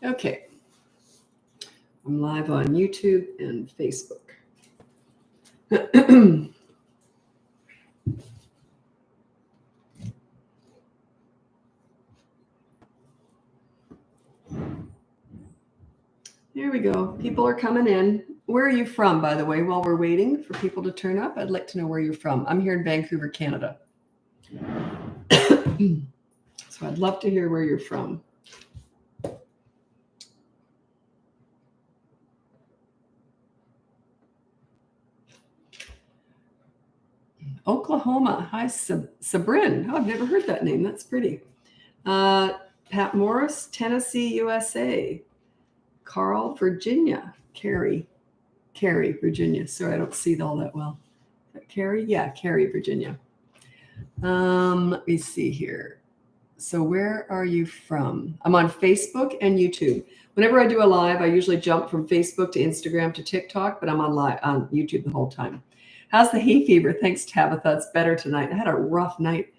Okay. I'm live on YouTube and Facebook. There we go. People are coming in. Where are you from, by the way, while we're waiting for people to turn up? I'd like to know where you're from. I'm here in Vancouver, Canada. So I'd love to hear where you're from. Oklahoma. Hi, Sabrin. Oh, I've never heard that name. That's pretty. Pat Morris, Tennessee, USA. Carl, Virginia. Carrie, Virginia. Sorry, I don't see all that well. Carrie? Yeah, Carrie, Virginia. Let me see here. So where are you from? I'm on Facebook and YouTube. Whenever I do a live, I usually jump from Facebook to Instagram to TikTok, but I'm on YouTube the whole time. How's the hay fever? Thanks, Tabitha. It's better tonight. I had a rough night.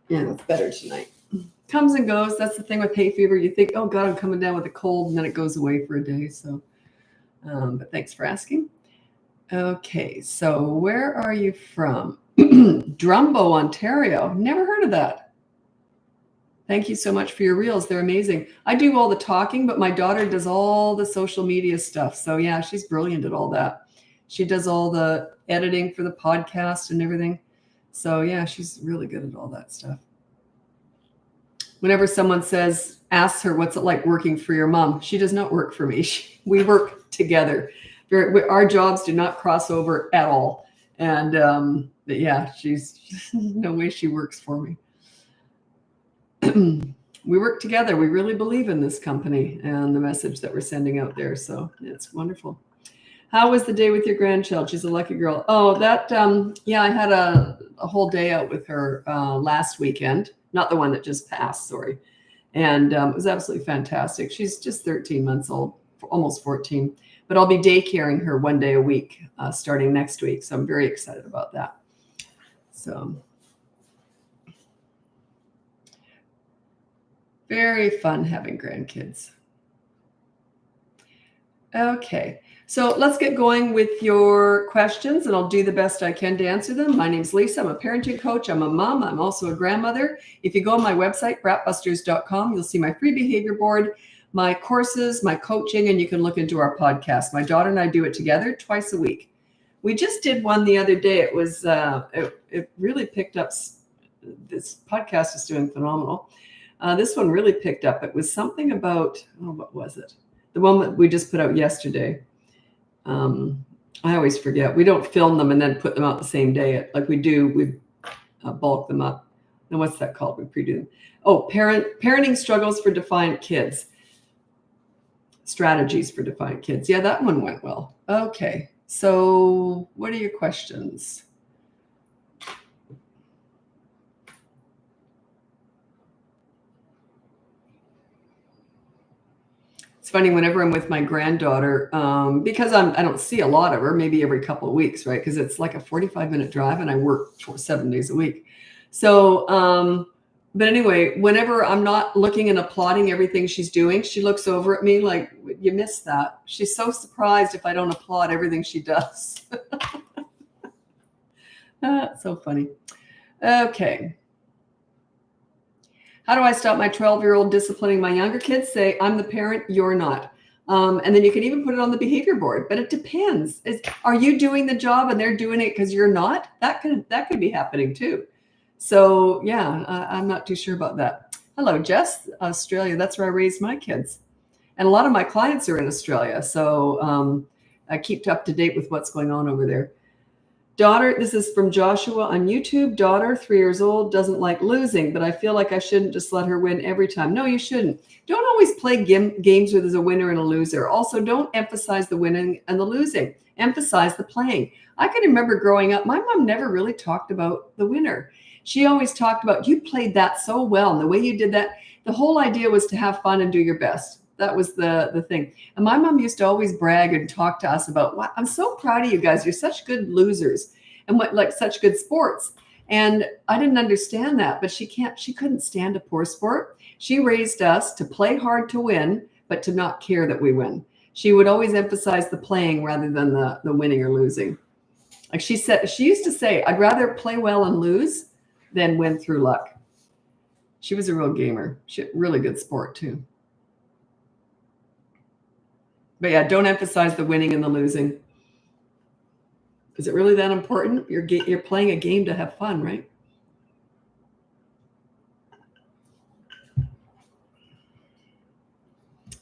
Yeah, it's better tonight. Comes and goes. That's the thing with hay fever. You think, oh God, I'm coming down with a cold, and then it goes away for a day. So, but thanks for asking. Okay, so where are you from? Drumbo, Ontario. Never heard of that. Thank you so much for your reels. They're amazing. I do all the talking, but my daughter does all the social media stuff. So yeah, she's brilliant at all that. She does all the editing for the podcast and everything. So yeah, she's really good at all that stuff. Whenever someone asks her, what's it like working for your mom? She does not work for me. We work together. Our jobs do not cross over at all. And yeah, she's no way she works for me. We work together. We really believe in this company and the message that we're sending out there. So it's wonderful. How was the day with your grandchild? She's a lucky girl. Oh, yeah, I had a whole day out with her last weekend. Not the one that just passed, sorry. And it was absolutely fantastic. She's just 13 months old, almost 14. But I'll be daycaring her one day a week starting next week. So I'm very excited about that. So very fun having grandkids. Okay. So let's get going with your questions, and I'll do the best I can to answer them. My name's Lisa. I'm a parenting coach. I'm a mom. I'm also a grandmother. If you go on my website, BratBusters.com, you'll see my free behavior board, my courses, my coaching, and you can look into our podcast. My daughter and I do it together twice a week. We just did one the other day. It was it really picked up. This podcast is doing phenomenal. This one really picked up. It was something about, what was it? The one that we just put out yesterday. I always forget. We don't film them and then put them out the same day. Like we do, we bulk them up. Now, what's that called? We pre-do them. Oh, parenting struggles for defiant kids. Strategies for defiant kids. Yeah, that one went well. Okay. So what are your questions? It's funny, whenever I'm with my granddaughter, because I don't see a lot of her, maybe every couple of weeks, right? Because it's like a 45-minute drive and I work for 7 days a week. So, but anyway, whenever I'm not looking and applauding everything she's doing, she looks over at me like, you missed that. She's so surprised if I don't applaud everything she does. That's so funny. Okay. How do I stop my 12-year-old disciplining my younger kids? Say, I'm the parent, you're not. And then you can even put it on the behavior board, but it depends. Are you doing the job and they're doing it because you're not? That could be happening too. So yeah, I'm not too sure about that. Hello, Jess, Australia. That's where I raised my kids. And a lot of my clients are in Australia. So I keep up to date with what's going on over there. Daughter, this is from Joshua on YouTube. Daughter, 3 years old, doesn't like losing, but I feel like I shouldn't just let her win every time. No, you shouldn't. Don't always play games where there's a winner and a loser. Also, don't emphasize the winning and the losing. Emphasize the playing. I can remember growing up, my mom never really talked about the winner. She always talked about, you played that so well, and the way you did that, the whole idea was to have fun and do your best. That was the thing. And my mom used to always brag and talk to us about, wow, I'm so proud of you guys. You're such good losers and such good sports. And I didn't understand that, but she couldn't stand a poor sport. She raised us to play hard to win, but to not care that we win. She would always emphasize the playing rather than the winning or losing. Like she used to say, I'd rather play well and lose than win through luck. She was a real gamer. She had really good sport too. But yeah, don't emphasize the winning and the losing. Is it really that important? You're playing a game to have fun, right?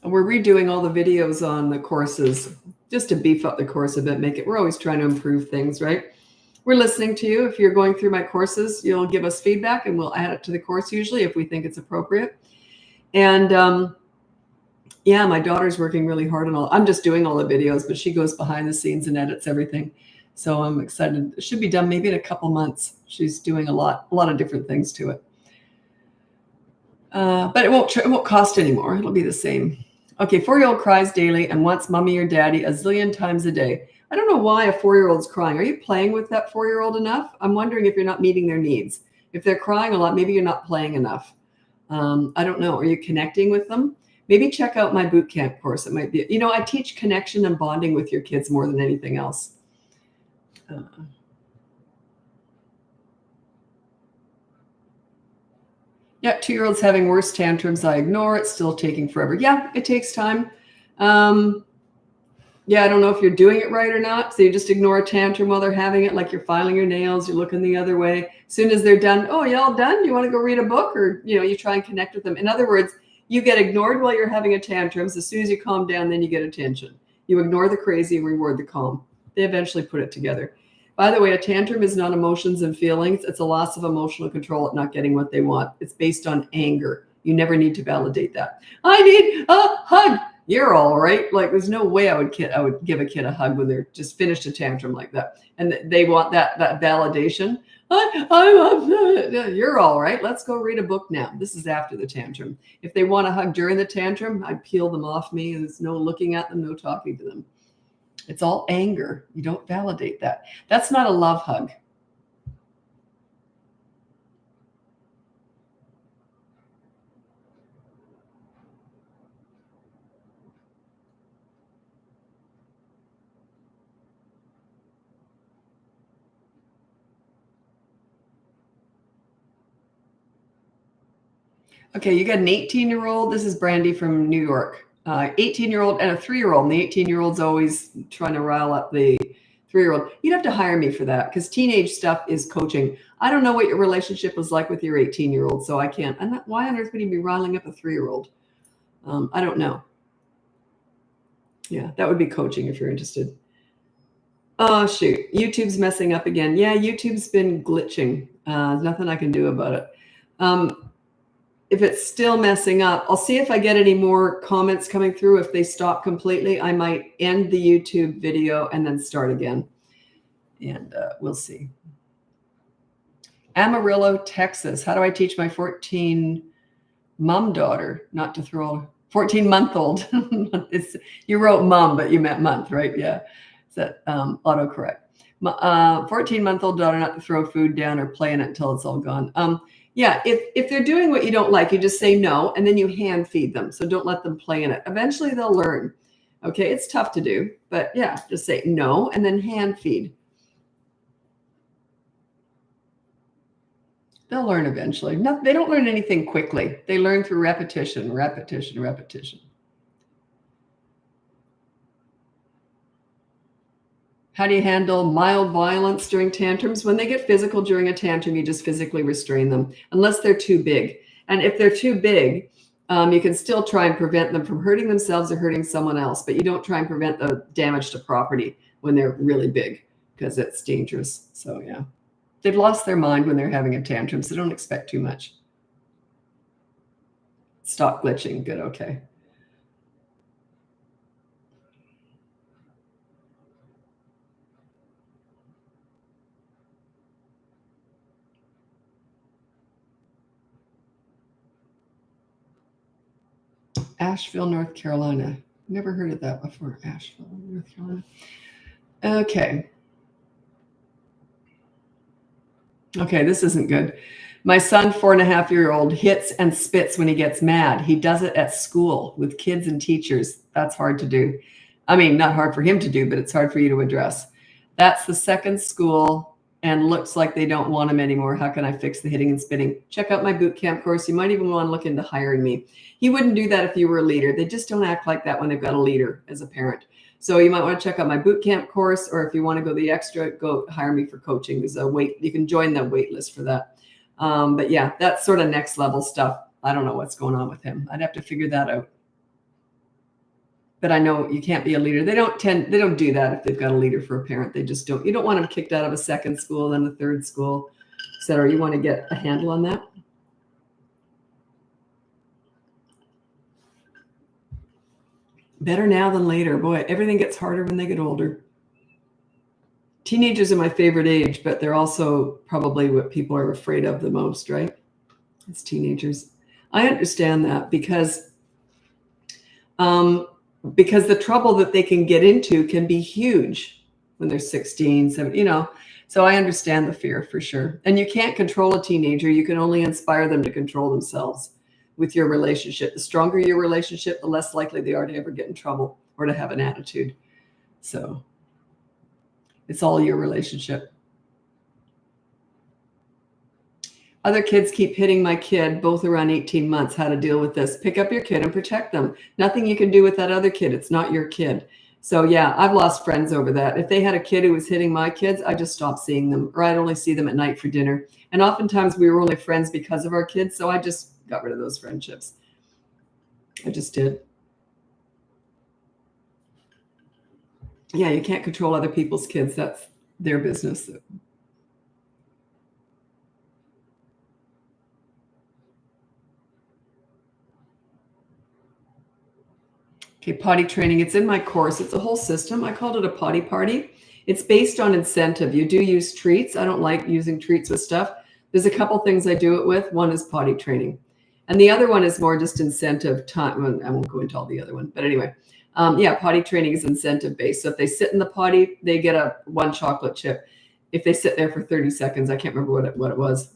And we're redoing all the videos on the courses just to beef up the course a bit, we're always trying to improve things, right? We're listening to you. If you're going through my courses, you'll give us feedback and we'll add it to the course usually if we think it's appropriate. And yeah, my daughter's working really hard on I'm just doing all the videos, but she goes behind the scenes and edits everything. So I'm excited. It should be done maybe in a couple months. She's doing a lot of different things to it. But it won't cost anymore. It'll be the same. Okay, 4-year-old cries daily and wants mommy or daddy a zillion times a day. I don't know why a 4-year-old's crying. Are you playing with that 4-year-old enough? I'm wondering if you're not meeting their needs. If they're crying a lot, maybe you're not playing enough. I don't know. Are you connecting with them? Maybe check out my boot camp course. It might be, I teach connection and bonding with your kids more than anything else. Yeah, 2-year-olds having worse tantrums. I ignore it, still taking forever. Yeah, it takes time. Yeah, I don't know if you're doing it right or not. So you just ignore a tantrum while they're having it, like you're filing your nails, you're looking the other way. As soon as they're done, oh, y'all done? You want to go read a book? Or, you try and connect with them. In other words, you get ignored while you're having a tantrums. As soon as you calm down, then you get attention. You ignore the crazy and reward the calm. They eventually put it together. By the way, a tantrum is not emotions and feelings. It's a loss of emotional control at not getting what they want. It's based on anger. You never need to validate that. I need a hug. You're all right. Like there's no way I would give a kid a hug when they're just finished a tantrum like that. And they want that validation. You're all right. Let's go read a book now. This is after the tantrum. If they want a hug during the tantrum, I'd peel them off me. There's no looking at them, no talking to them. It's all anger. You don't validate that. That's not a love hug. Okay, you got an 18-year-old. This is Brandy from New York. 18-year-old and a 3-year-old. And the 18-year-old's always trying to rile up the 3-year-old. You'd have to hire me for that because teenage stuff is coaching. I don't know what your relationship was like with your 18-year-old, so I can't. Why on earth would you be riling up a 3-year-old? I don't know. Yeah, that would be coaching if you're interested. Oh, shoot. YouTube's messing up again. Yeah, YouTube's been glitching. There's nothing I can do about it. If it's still messing up, I'll see if I get any more comments coming through. If they stop completely, I might end the YouTube video and then start again. And we'll see. Amarillo, Texas. How do I teach my 14 mom daughter not to throw 14-month-old? You wrote mom, but you meant month, right? Yeah. Is that autocorrect? 14-month-old daughter not to throw food down or play in it until it's all gone. Yeah, if they're doing what you don't like, you just say no, and then you hand feed them. So don't let them play in it. Eventually they'll learn. Okay, it's tough to do, but yeah, just say no and then hand feed. They'll learn eventually. No, they don't learn anything quickly. They learn through repetition, repetition, repetition. How do you handle mild violence during tantrums? When they get physical during a tantrum, you just physically restrain them, unless they're too big. And if they're too big, you can still try and prevent them from hurting themselves or hurting someone else, but you don't try and prevent the damage to property when they're really big because it's dangerous. So yeah, they've lost their mind when they're having a tantrum, so don't expect too much. Stop glitching. Good. Okay. Asheville, North Carolina. Never heard of that before. Asheville, North Carolina. Okay. Okay, this isn't good. My son, 4.5-year-old, hits and spits when he gets mad. He does it at school with kids and teachers. That's hard to do. I mean, not hard for him to do, but it's hard for you to address. That's the second school and looks like they don't want him anymore. How can I fix the hitting and spitting? Check out my boot camp course. You might even want to look into hiring me. He wouldn't do that if you were a leader. They just don't act like that when they've got a leader as a parent. So you might want to check out my boot camp course, or if you want to go the extra, go hire me for coaching. There's a wait, you can join the wait list for that. But yeah, that's sort of next level stuff. I don't know what's going on with him. I'd have to figure that out. But I know you can't be a leader. They don't do that if they've got a leader for a parent. They just don't. You don't want them kicked out of a second school, then a third school, et cetera. You want to get a handle on that. Better now than later. Boy, everything gets harder when they get older. Teenagers are my favorite age, but they're also probably what people are afraid of the most, right? It's teenagers. I understand that because the trouble that they can get into can be huge when they're 16, 17, So I understand the fear for sure. And you can't control a teenager. You can only inspire them to control themselves with your relationship. The stronger your relationship, the less likely they are to ever get in trouble or to have an attitude. So it's all your relationship. Other kids keep hitting my kid, both around 18 months. How to deal with this? Pick up your kid and protect them. Nothing you can do with that other kid. It's not your kid. So yeah, I've lost friends over that. If they had a kid who was hitting my kids, I just stopped seeing them, or I'd only see them at night for dinner. And oftentimes we were only friends because of our kids. So I just got rid of those friendships. I just did. Yeah, you can't control other people's kids. That's their business. Okay, potty training. It's in my course. It's a whole system. I called it a potty party. It's based on incentive. You do use treats. I don't like using treats with stuff. There's a couple things I do it with. One is potty training. And the other one is more just incentive time. I won't go into all the other one. But anyway, potty training is incentive based. So if they sit in the potty, they get one chocolate chip. If they sit there for 30 seconds, I can't remember what it was.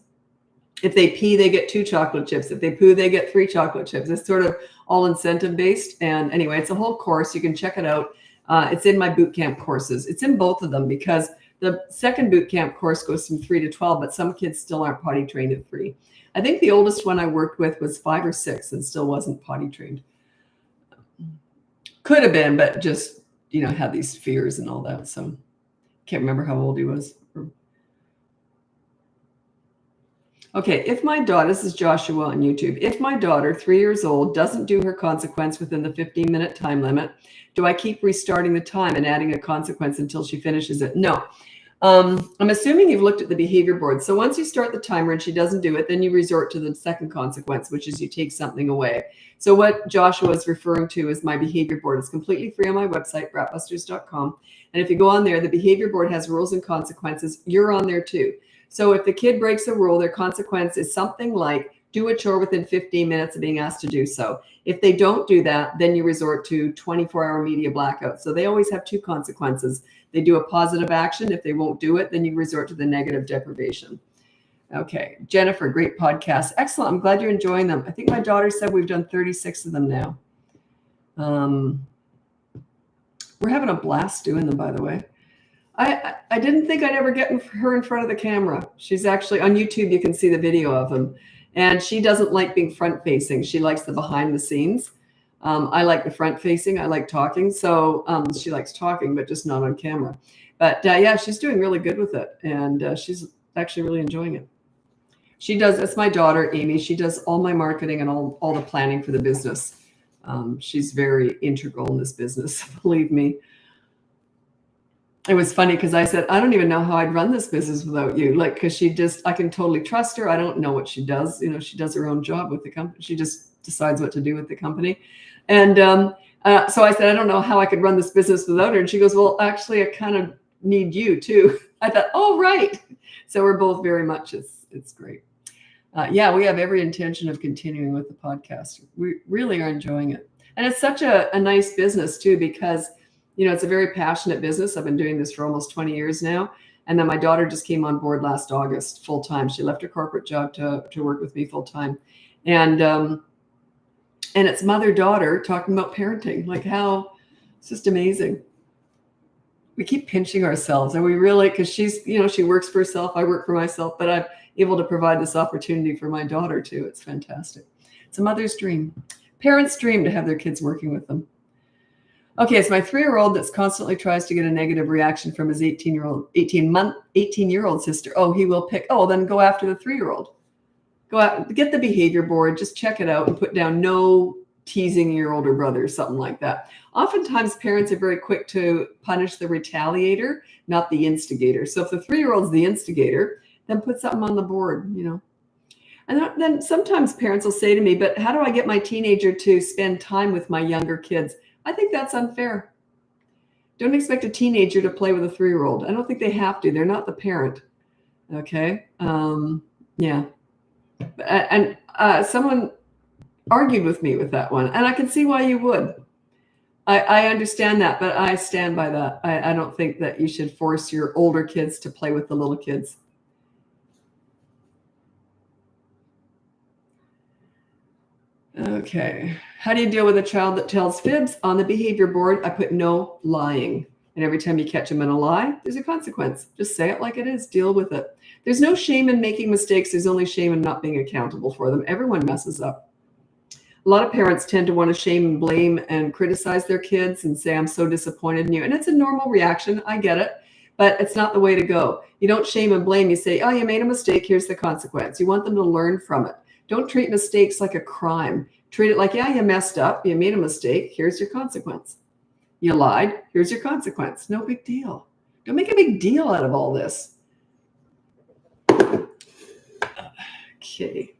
If they pee, they get 2 chocolate chips. If they poo, they get 3 chocolate chips. It's sort of all incentive based. And anyway, it's a whole course. You can check it out. It's in my boot camp courses. It's in both of them because the second boot camp course goes from 3 to 12, but some kids still aren't potty trained at 3. I think the oldest one I worked with was 5 or 6 and still wasn't potty trained. Could have been, but just, had these fears and all that. So can't remember how old he was. Okay, if my daughter, this is Joshua on YouTube, if my daughter, 3 years old, doesn't do her consequence within the 15-minute time limit, do I keep restarting the time and adding a consequence until she finishes it? No. I'm assuming you've looked at the behavior board. So once you start the timer and she doesn't do it, then you resort to the second consequence, which is you take something away. So what Joshua is referring to is my behavior board. It's completely free on my website, BratBusters.com. And if you go on there, the behavior board has rules and consequences. You're on there too. So if the kid breaks a rule, their consequence is something like do a chore within 15 minutes of being asked to do so. If they don't do that, then you resort to 24-hour media blackout. So they always have 2 consequences. They do a positive action. If they won't do it, then you resort to the negative deprivation. Okay. Jennifer, great podcast. Excellent. I'm glad you're enjoying them. I think my daughter said we've done 36 of them now. We're having a blast doing them, by the way. I didn't think I'd ever get her in front of the camera. She's actually on YouTube. You can see the video of them. And she doesn't like being front facing. She likes the behind the scenes. I like the front facing. I like talking. So she likes talking, but just not on camera. But yeah, she's doing really good with it. And she's actually really enjoying it. She does. It's my daughter, Amy. She does all my marketing and all the planning for the business. She's very integral in this business. Believe me. It was funny because I said, I don't even know how I'd run this business without you. Like, because I can totally trust her. I don't know what she does. She does her own job with the company. She just decides what to do with the company. And so I said, I don't know how I could run this business without her. And she goes, well, actually, I kind of need you too. I thought, oh, right. So we're both very much, it's great. Yeah, we have every intention of continuing with the podcast. We really are enjoying it. And it's such a nice business too, because it's a very passionate business. I've been doing this for almost 20 years now. And then my daughter just came on board last August full time. She left her corporate job to work with me full time. And it's mother-daughter talking about parenting, like how it's just amazing. We keep pinching ourselves. Are we really? Because she's, she works for herself. I work for myself, but I'm able to provide this opportunity for my daughter too. It's fantastic. It's a mother's dream. Parents' dream to have their kids working with them. Okay, it's my 3-year-old that's constantly tries to get a negative reaction from his 18-year-old sister. Oh, he will pick. Oh, then go after the 3-year-old. Go out, get the behavior board, just check it out and put down no teasing your older brother, something like that. Oftentimes, parents are very quick to punish the retaliator, not the instigator. So if the 3-year-old's the instigator, then put something on the board, And then sometimes parents will say to me, but how do I get my teenager to spend time with my younger kids? I think that's unfair. Don't expect a teenager to play with a 3-year-old. I don't think they have to. They're not the parent. Okay. Yeah. And someone argued with me with that one. And I can see why you would. I understand that, but I stand by that. I don't think that you should force your older kids to play with the little kids. Okay. How do you deal with a child that tells fibs? On the behavior board, I put no lying. And every time you catch them in a lie, there's a consequence. Just say it like it is. Deal with it. There's no shame in making mistakes. There's only shame in not being accountable for them. Everyone messes up. A lot of parents tend to want to shame and blame and criticize their kids and say, I'm so disappointed in you. And it's a normal reaction. I get it. But it's not the way to go. You don't shame and blame. You say, oh, you made a mistake. Here's the consequence. You want them to learn from it. Don't treat mistakes like a crime. Treat it like, yeah, you messed up. You made a mistake. Here's your consequence. You lied. Here's your consequence. No big deal. Don't make a big deal out of all this. Okay.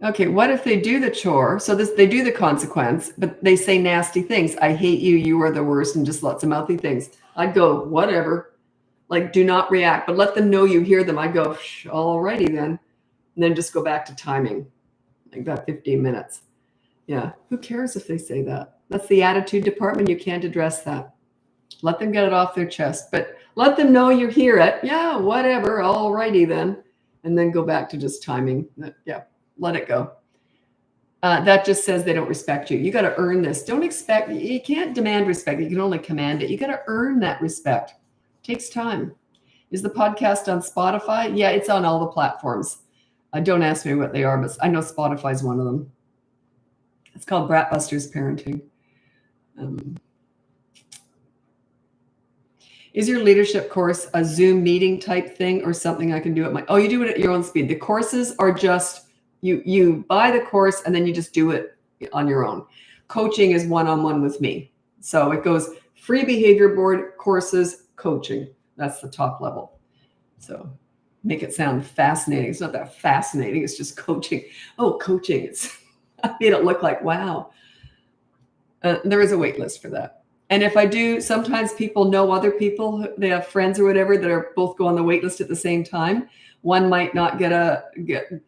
Okay, what if they do the chore? So they do the consequence, but they say nasty things. I hate you. You are the worst, and just lots of mouthy things. I'd go, whatever. Like, do not react, but let them know you hear them. I'd go, alrighty then. And then just go back to timing, like about 15 minutes. Yeah, who cares if they say that? That's the attitude department. You can't address that. Let them get it off their chest, but let them know you hear it. Yeah, whatever. Alrighty then. And then go back to just timing. Yeah, let it go. That just says they don't respect you. You got to earn this. Don't expect, you can't demand respect. You can only command it. You got to earn that respect. It takes time. Is the podcast on Spotify? Yeah, it's on all the platforms. Don't ask me what they are, but I know Spotify's one of them. It's called BratBusters Parenting. Is your leadership course a Zoom meeting type thing or something I can do at my, you do it at your own speed. The courses are just, you buy the course and then you just do it on your own. Coaching is one-on-one with me. So it goes free behavior board, courses, coaching. That's the top level. So make it sound fascinating. It's not that fascinating. It's just coaching. Oh, coaching. I made it look like, wow. There is a wait list for that. And if I do, sometimes people know other people, they have friends or whatever that are both go on the wait list at the same time. One might not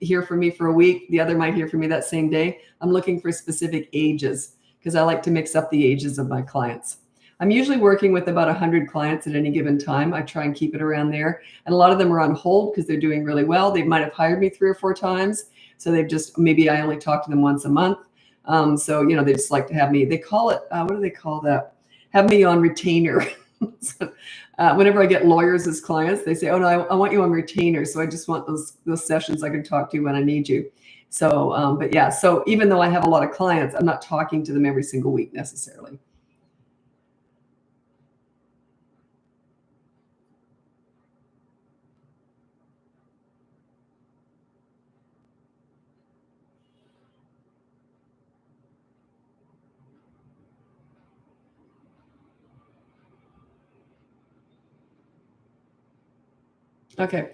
hear from me for a week. The other might hear from me that same day. I'm looking for specific ages because I like to mix up the ages of my clients. I'm usually working with about 100 clients at any given time. I try and keep it around there. And a lot of them are on hold because they're doing really well. They might have hired me 3 or 4 times. So they've just, maybe I only talk to them once a month. So, they just like to have me, they call it, what do they call that? Have me on retainer. So, whenever I get lawyers as clients, they say, oh no, I want you on retainer. So I just want those sessions I can talk to you when I need you. So, but yeah, so even though I have a lot of clients, I'm not talking to them every single week necessarily. Okay.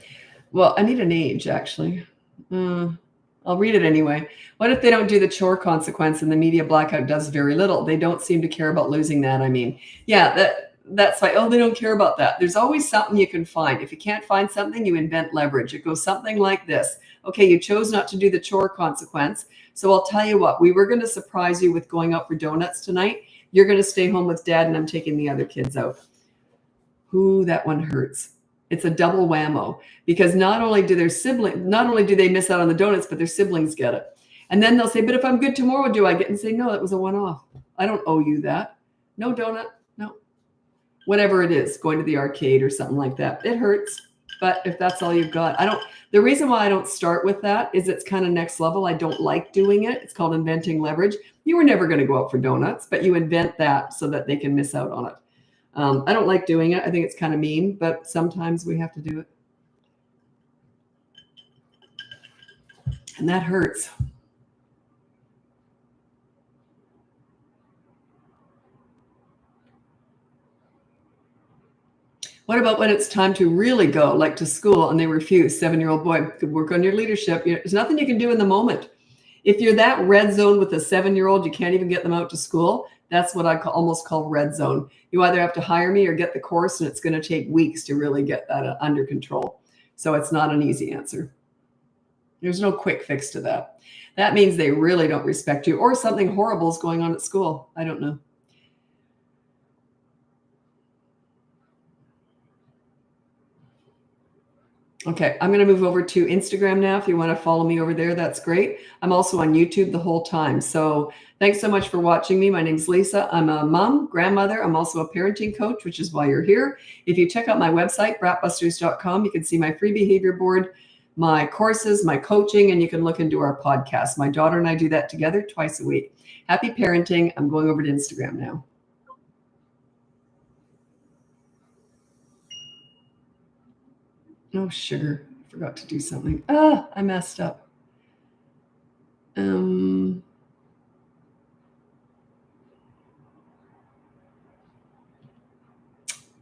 Well, I need an age, actually. I'll read it anyway. What if they don't do the chore consequence and the media blackout does very little? They don't seem to care about losing that. I mean, yeah, That's why, oh, they don't care about that. There's always something you can find. If you can't find something, you invent leverage. It goes something like this. Okay, you chose not to do the chore consequence. So I'll tell you what, we were going to surprise you with going out for donuts tonight. You're going to stay home with dad and I'm taking the other kids out. Ooh, that one hurts. It's a double whammo because not only do they miss out on the donuts, but their siblings get it. And then they'll say, but if I'm good tomorrow, do I get? And say, no, that was a one-off. I don't owe you that. No donut, no. Whatever it is, going to the arcade or something like that. It hurts. But if that's all you've got, the reason why I don't start with that is it's kind of next level. I don't like doing it. It's called inventing leverage. You were never going to go out for donuts, but you invent that so that they can miss out on it. I don't like doing it. I think it's kind of mean, but sometimes we have to do it. And that hurts. What about when it's time to really go, like to school, and they refuse? 7-year-old boy, could work on your leadership. There's nothing you can do in the moment. If you're that red zone with a 7-year-old, you can't even get them out to school. That's what I almost call red zone. You either have to hire me or get the course, and it's going to take weeks to really get that under control. So it's not an easy answer. There's no quick fix to that. That means they really don't respect you, or something horrible is going on at school. I don't know. Okay, I'm going to move over to Instagram now. If you want to follow me over there, that's great. I'm also on YouTube the whole time. So thanks so much for watching me. My name's Lisa. I'm a mom, grandmother. I'm also a parenting coach, which is why you're here. If you check out my website, BratBusters.com, you can see my free behavior board, my courses, my coaching, and you can look into our podcast. My daughter and I do that together twice a week. Happy parenting. I'm going over to Instagram now. Oh, sugar. I forgot to do something. I messed up. Oh,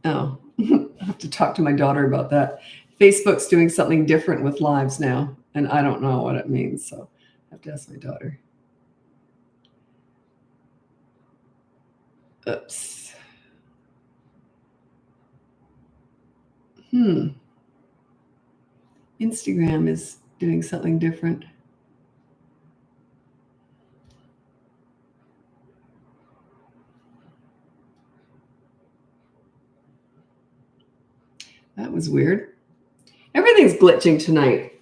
I have to talk to my daughter about that. Facebook's doing something different with lives now, and I don't know what it means, so I have to ask my daughter. Oops. Instagram is doing something different. That was weird. Everything's glitching tonight.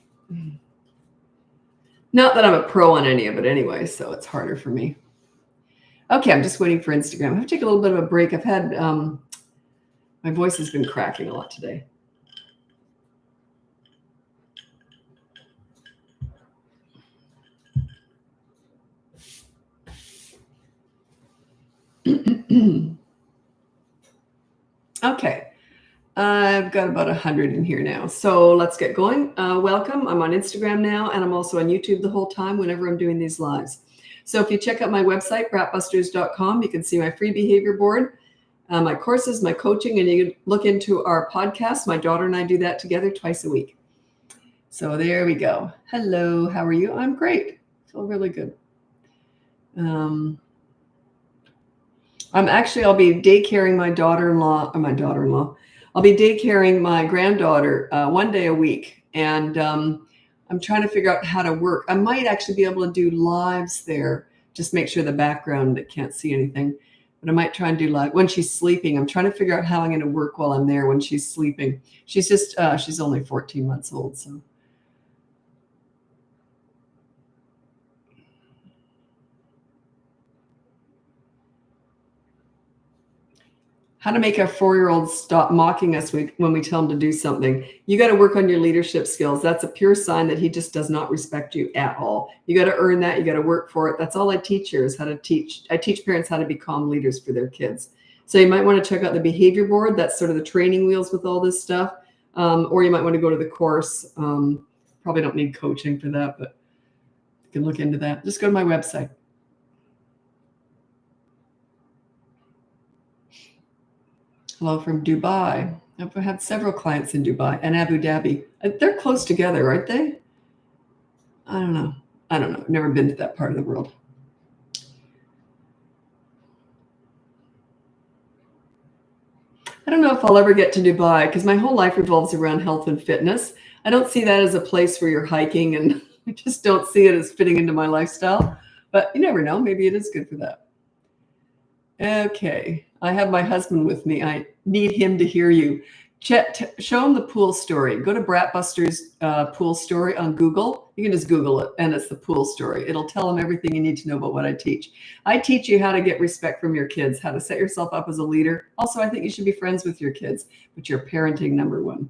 Not that I'm a pro on any of it anyway, so it's harder for me. Okay, I'm just waiting for Instagram. I have to take a little bit of a break. I've had, my voice has been cracking a lot today. Okay. I've got about 100 in here now. So let's get going. Welcome. I'm on Instagram now, and I'm also on YouTube the whole time whenever I'm doing these lives. So if you check out my website, BratBusters.com, you can see my free behavior board, my courses, my coaching, and you can look into our podcast. My daughter and I do that together twice a week. So there we go. Hello. How are you? I'm great. Feel really good. I'll be daycaring my daughter-in-law. I'll be daycaring my granddaughter one day a week. And I'm trying to figure out how to work. I might actually be able to do lives there. Just make sure the background that can't see anything. But I might try and do live when she's sleeping. I'm trying to figure out how I'm going to work while I'm there when she's sleeping. She's just, she's only 14 months old. So. How to make our 4-year-old stop mocking us when we tell him to do something. You got to work on your leadership skills. That's a pure sign that he just does not respect you at all. You got to earn that. You got to work for it. That's all I teach here is how to teach. I teach parents how to be calm leaders for their kids. So you might want to check out the behavior board. That's sort of the training wheels with all this stuff. Or you might want to go to the course. Probably don't need coaching for that, but you can look into that. Just go to my website. Hello from Dubai. I've had several clients in Dubai and Abu Dhabi. They're close together, aren't they? I don't know. I've never been to that part of the world. know if I'll ever get to Dubai because my whole life revolves around health and fitness. I don't see that as a place where you're hiking, and I just don't see it as fitting into my lifestyle. But you never know. Maybe it is good for that. Okay. I have my husband with me. I need him to hear you. Chet, show him the pool story. Go to BratBusters pool story on Google. You can just Google it, and it's the pool story. It'll tell him everything you need to know about what I teach. I teach you how to get respect from your kids, how to set yourself up as a leader. Also, I think you should be friends with your kids, but you're parenting number one.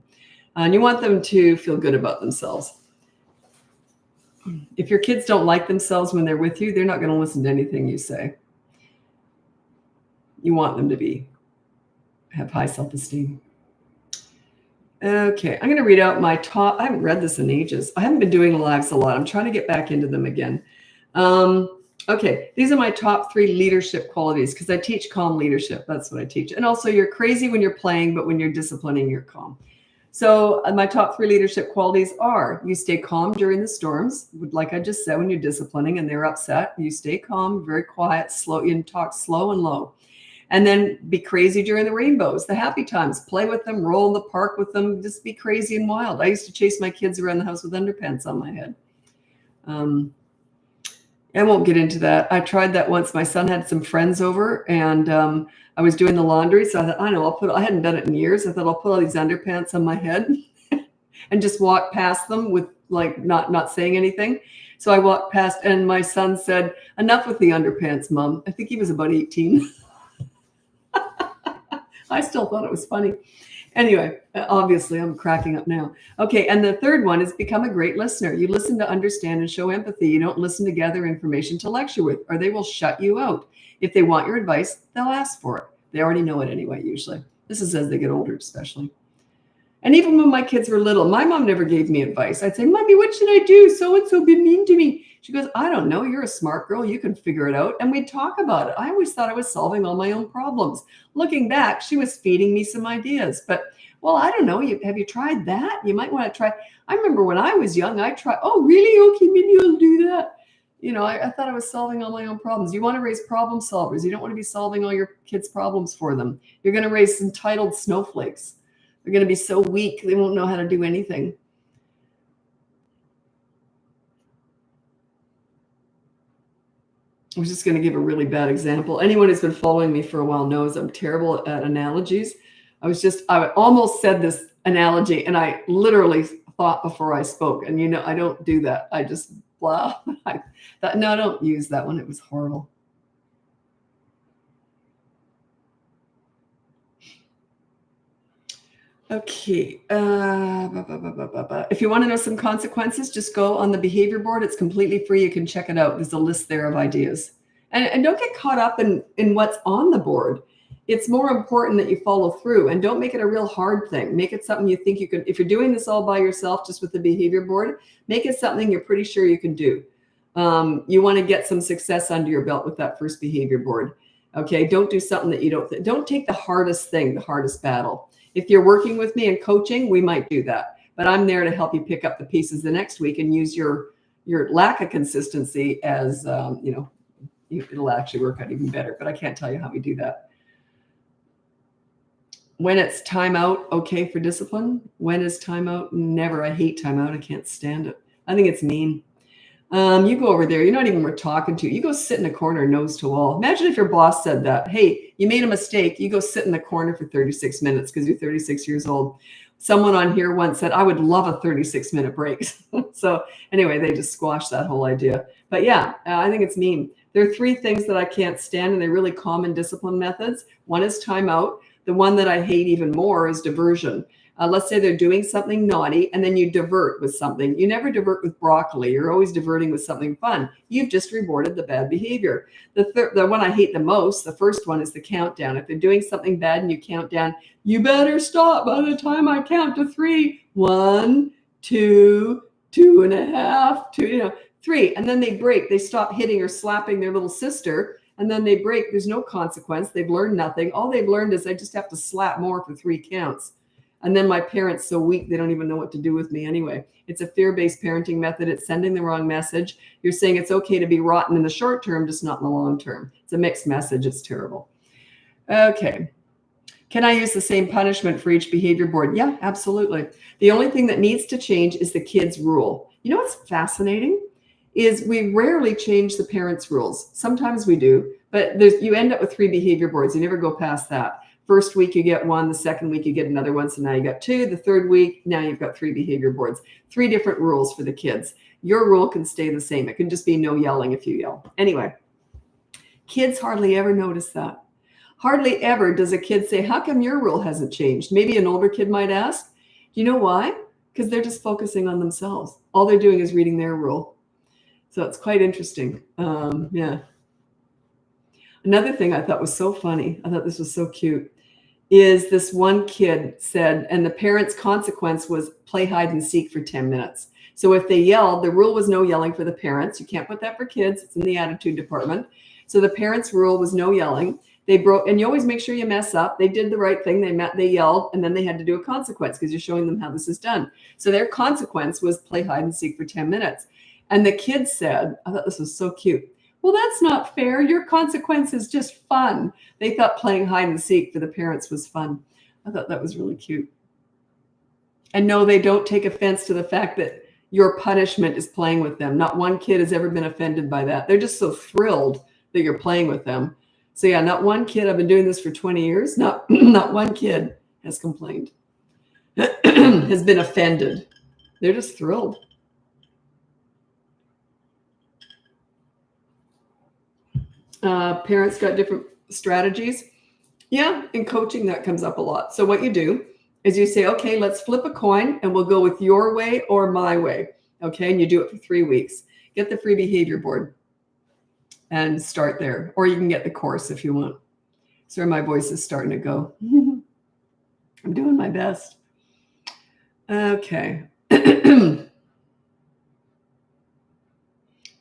And you want them to feel good about themselves. If your kids don't like themselves when they're with you, they're not going to listen to anything you say. You want them to have high self-esteem. Okay, I'm going to read out my top. I haven't read this in ages. I haven't been doing lives a lot. I'm trying to get back into them again. Okay, these are my top 3 leadership qualities because I teach calm leadership. That's what I teach. And also, you're crazy when you're playing, but when you're disciplining, you're calm. So my top 3 leadership qualities are: you stay calm during the storms. Like I just said, when you're disciplining and they're upset, you stay calm, very quiet, slow, you talk slow and low. And then be crazy during the rainbows, the happy times. Play with them, roll in the park with them, just be crazy and wild. I used to chase my kids around the house with underpants on my head. I won't get into that. I tried that once. My son had some friends over, and I was doing the laundry. So I thought, I hadn't done it in years. I thought I'll put all these underpants on my head and just walk past them with like not saying anything. So I walked past, and my son said, "Enough with the underpants, Mom." I think he was about 18. I still thought it was funny. Anyway, obviously I'm cracking up now. Okay, and the third one is become a great listener. You listen to understand and show empathy. You don't listen to gather information to lecture with, or they will shut you out. If they want your advice, they'll ask for it. They already know it anyway, usually. This is as they get older, especially. And even when my kids were little, my mom never gave me advice. I'd say, "Mommy, what should I do? So-and-so been mean to me." She goes, "I don't know. You're a smart girl. You can figure it out." And we'd talk about it. I always thought I was solving all my own problems. Looking back, she was feeding me some ideas. But, well, I don't know. Have you tried that? You might want to try. I remember when I was young, I tried, "Oh, really? Okay, maybe I'll do that." I thought I was solving all my own problems. You want to raise problem solvers. You don't want to be solving all your kids' problems for them. You're going to raise entitled snowflakes. They're going to be so weak, they won't know how to do anything. I was just going to give a really bad example. Anyone who's been following me for a while knows I'm terrible at analogies. I almost said this analogy, and I literally thought before I spoke. And I don't do that. I just blah. No, don't use that one. It was horrible. Okay. If you want to know some consequences, just go on the behavior board. It's completely free. You can check it out. There's a list there of ideas. And don't get caught up in what's on the board. It's more important that you follow through, and don't make it a real hard thing. Make it something you think you can. If you're doing this all by yourself, just with the behavior board, make it something you're pretty sure you can do. You want to get some success under your belt with that first behavior board. Okay. Don't do something that you don't take the hardest thing, the hardest battle. If you're working with me and coaching, we might do that. But I'm there to help you pick up the pieces the next week and use your lack of consistency as, it'll actually work out even better. But I can't tell you how we do that. When it's time out, okay for discipline. When is time out? Never. I hate time out. I can't stand it. I think it's mean. You go over there. You're not even worth talking to. You go sit in a corner, nose to wall. Imagine if your boss said that. "Hey, you made a mistake. You go sit in the corner for 36 minutes because you're 36 years old." Someone on here once said, "I would love a 36-minute break." So anyway, they just squashed that whole idea. But yeah, I think it's mean. There are 3 things that I can't stand, and they're really common discipline methods. One is timeout. The one that I hate even more is diversion. Let's say they're doing something naughty, and then you divert with something. You never divert with broccoli. You're always diverting with something fun. You've just rewarded the bad behavior. The one I hate the most, the first one, is the countdown. If they're doing something bad and you count down, "You better stop by the time I count to 3. 1, 2, 2.5, 2, 3. And then they break. They stop hitting or slapping their little sister, and then they break. There's no consequence. They've learned nothing. All they've learned is I just have to slap more for 3 counts. And then my parents so weak, they don't even know what to do with me anyway. It's a fear-based parenting method. It's sending the wrong message. You're saying it's okay to be rotten in the short term, just not in the long term. It's a mixed message. It's terrible. Okay. Can I use the same punishment for each behavior board? Yeah, absolutely. The only thing that needs to change is the kid's rule. You know what's fascinating is we rarely change the parents' rules. Sometimes we do, but you end up with 3 behavior boards. You never go past that. First week you get 1, the second week you get another one, so now you got 2. The third week, now you've got 3 behavior boards. 3 different rules for the kids. Your rule can stay the same. It can just be no yelling if you yell. Anyway, kids hardly ever notice that. Hardly ever does a kid say, how come your rule hasn't changed? Maybe an older kid might ask. You know why? Because they're just focusing on themselves. All they're doing is reading their rule. So it's quite interesting. Yeah. Another thing I thought was so funny, I thought this was so cute, is this one kid said, and the parent's consequence was play hide and seek for 10 minutes. So if they yelled, the rule was no yelling for the parents. You can't put that for kids. It's in the attitude department. So the parents' rule was no yelling. They broke, and you always make sure you mess up. They did the right thing. They yelled, and then they had to do a consequence because you're showing them how this is done. So their consequence was play hide and seek for 10 minutes. And the kid said, I thought this was so cute. Well, that's not fair. Your consequence is just fun. They thought playing hide and seek for the parents was fun. I thought that was really cute. And no, they don't take offense to the fact that your punishment is playing with them. Not one kid has ever been offended by that. They're just so thrilled that you're playing with them. So yeah, not one kid, I've been doing this for 20 years, not one kid has complained, has been offended. They're just thrilled. Parents got different strategies. Yeah, in coaching that comes up a lot. So what you do is you say, okay, let's flip a coin and we'll go with your way or my way. Okay, and you do it for 3 weeks. Get the free behavior board and start there. Or you can get the course if you want. Sorry, my voice is starting to go. I'm doing my best. Okay. Can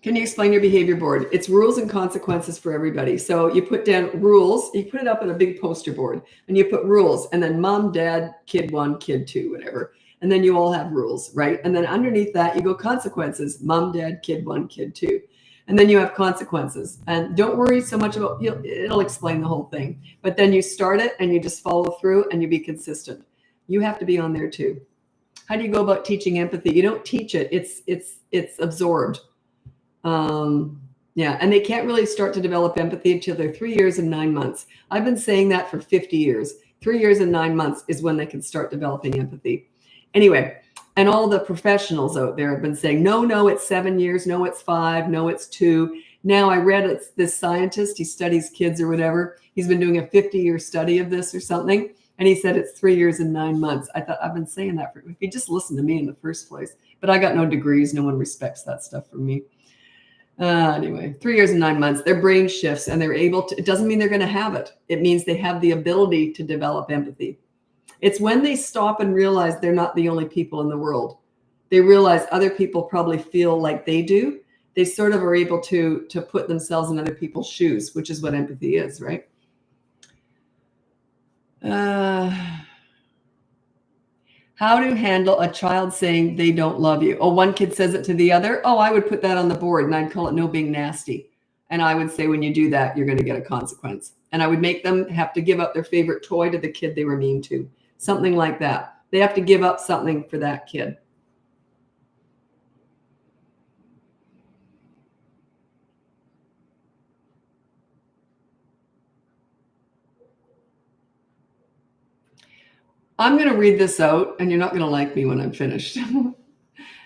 you explain your behavior board? It's rules and consequences for everybody. So you put down rules, you put it up on a big poster board, and you put rules, and then mom, dad, kid 1, kid 2, whatever. And then you all have rules, right? And then underneath that, you go consequences, mom, dad, kid 1, kid 2. And then you have consequences. And don't worry so much about, it'll explain the whole thing. But then you start it and you just follow through and you be consistent. You have to be on there too. How do you go about teaching empathy? You don't teach it. It's absorbed. Yeah. And they can't really start to develop empathy until they're 3 years and 9 months. I've been saying that for 50 years. 3 years and 9 months is when they can start developing empathy. Anyway, and all the professionals out there have been saying, no, it's 7 years. No, it's 5. No, it's 2. Now I read it's this scientist, he studies kids or whatever. He's been doing a 50-year study of this or something. And he said it's 3 years and 9 months. I thought I've been saying that if you just listen to me in the first place, but I got no degrees. No one respects that stuff from me. Anyway, 3 years and 9 months, their brain shifts and they're able to, it doesn't mean they're going to have it. It means they have the ability to develop empathy. It's when they stop and realize they're not the only people in the world. They realize other people probably feel like they do. They sort of are able to put themselves in other people's shoes, which is what empathy is, right? How to handle a child saying they don't love you? Oh, one kid says it to the other. Oh, I would put that on the board and I'd call it no being nasty. And I would say, when you do that, you're going to get a consequence. And I would make them have to give up their favorite toy to the kid they were mean to. Something like that. They have to give up something for that kid. I'm going to read this out, and you're not going to like me when I'm finished.